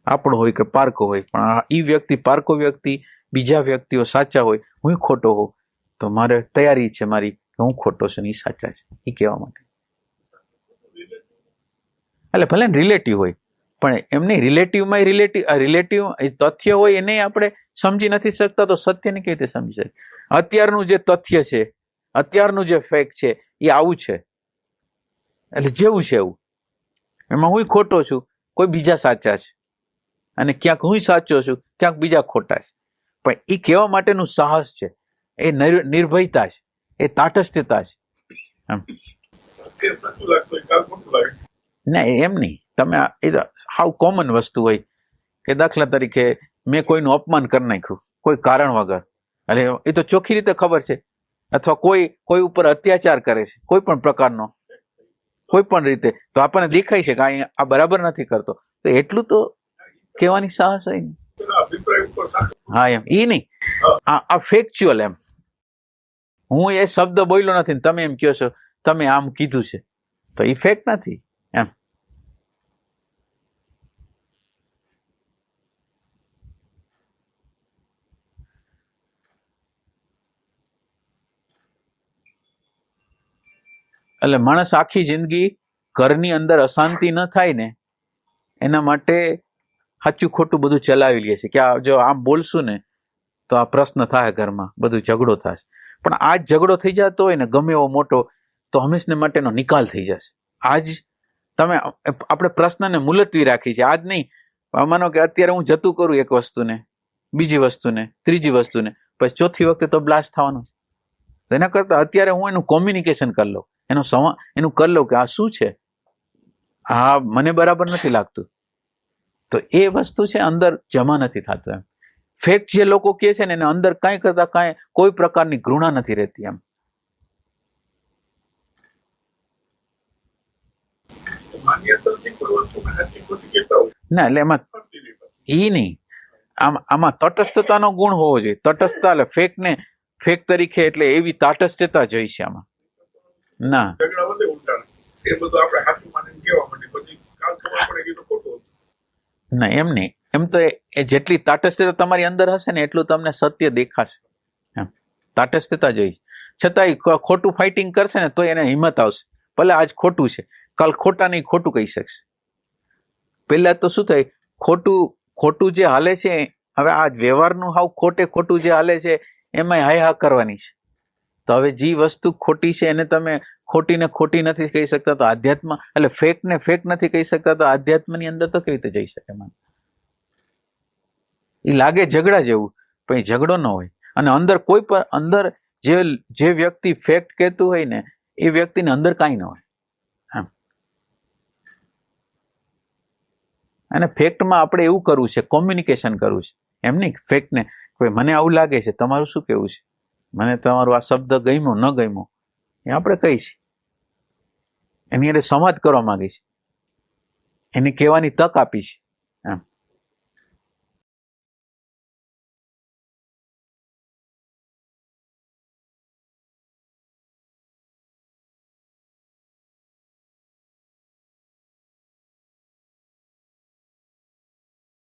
S1: આપણો હોય કે પારકો હોય. પણ એ વ્યક્તિ પારકો વ્યક્તિ, બીજા વ્યક્તિઓ સાચા હોય, હું ખોટો હોઉં તો મારે તૈયારી છે મારી કે હું ખોટો છું ને એ સાચા છે એ કહેવા માટે. એટલે ભલે રિલેટિવ હોય પણ એમને રિલેટિવમાં રિલેટિવ તથ્ય હોય એને આપણે સમજી નથી શકતા તો સત્યને કેવી રીતે સમજી શકે? અત્યારનું જે તથ્ય છે, અત્યારનું જે ફેક્ટ છે એ આવું છે, એટલે જેવું છે એવું. એમાં હું ખોટો છું, કોઈ બીજા સાચા છે, અને ક્યાંક હું સાચો છું, ક્યાંક બીજા ખોટા છે. પણ એ કહેવા માટેનું સાહસ છે, એ નિર્ભયતા છે, એ તાટસ્થતા છે. ના એમ નહીં, તમે એ હાવ કોમન વસ્તુ હોય કે દાખલા તરીકે મેં કોઈનું અપમાન કરી નાખ્યું કોઈ કારણ વગર, એટલે એ તો ચોખ્ખી રીતે ખબર છે. અથવા કોઈ ઉપર અત્યાચાર કરે છે કોઈ પણ પ્રકારનો, કોઈ પણ રીતે, તો આપણને દેખાય છે કે આ બરાબર નથી કરતો, તો એટલું તો કહેવાની સાહસ હોય ને. હા એમ એ નહીં, આ ફેક્ચ્યુઅલ એમ. હું એ શબ્દ બોલ્યો નથી તમે એમ કહો છો તમે આમ કીધું છે, તો એ ફેક્ટ નથી એમ. એટલે માણસ આખી જિંદગી ઘરની અંદર અશાંતિ ન થાય ને એના માટે સાચું ખોટું બધું ચલાવી લે છે કે જો આમ બોલશું ને તો આ પ્રશ્ન થાય ઘરમાં, બધું ઝઘડો થશે. પણ આજ ઝઘડો થઈ જતો હોય ને ગમે એવો મોટો, તો હંમેશને માટેનો નિકાલ થઈ જશે. આજ તમે આપણે પ્રશ્નને મુલતવી રાખી છે, આજ નહીં. માનો કે અત્યારે હું જતું કરું એક વસ્તુને, બીજી વસ્તુને, ત્રીજી વસ્તુને, પછી ચોથી વખતે તો બ્લાસ્ટ થવાનું છે. એના કરતા અત્યારે હું એનું કોમ્યુનિકેશન કરી લઉં, એનું કરી લઉં કે આ શું છે, આ મને બરાબર નથી લાગતું, તો એ વસ્તુ છે અંદર જમા નથી થતું એમ. ફેક્ટ જે લોકો કહે છે ને એને અંદર કાંઈ કરતા કાંઈ કોઈ પ્રકારની ઘૃણા નથી રહેતી એમ. ના એટલે એમાં ઈ નહીં, આમાં તટસ્થતાનો ગુણ હોવો જોઈએ. તટસ્થતા એટલે ફેક તરીકે એટલે એવી તાટસ્થતા જોઈ છે આમાં. ના ના એમ નહીં, એમ તો એ જેટલી તાટસ્થતા તમારી અંદર હશે ને એટલું તમને સત્ય દેખાશે એમ. તાટસ્થતા જોઈ, છતાંય ખોટું ફાઇટિંગ કરશે ને તો એને હિંમત આવશે. ભલે આજ ખોટું છે, કાલ ખોટા નહીં ખોટું કહી શકશે. પહેલા તો શું થાય, ખોટું જે હાલે છે, હવે આ વ્યવહારનું હાવ ખોટું જે હાલે છે એમાં હાય હા કરવાની છે. તો હવે જે વસ્તુ ખોટી છે એને તમે ખોટીને ખોટી નથી કહી શકતા, તો આધ્યાત્મ એટલે ફેક ને ફેક નથી કહી શકતા, તો આધ્યાત્મની અંદર તો કેવી રીતે જઈ શકે? એ લાગે ઝઘડા જેવું, પણ એ ઝઘડો ન હોય. અને અંદર કોઈ પણ અંદર જે વ્યક્તિ ફેક્ટ કહેતું હોય ને એ વ્યક્તિને અંદર કાંઈ ન હોય એમ. અને ફેક્ટમાં આપણે એવું કરવું છે, કોમ્યુનિકેશન કરવું છે, એમ નહીં ફેક્ટને મને આવું લાગે છે, તમારું શું કેવું છે, મને તમારો આ શબ્દ ગમ્યો ન ગમ્યો એ આપણે કહી છે, એની એટલે સંવાદ કરવા માંગી છે, એને કહેવાની તક આપી છે એમ.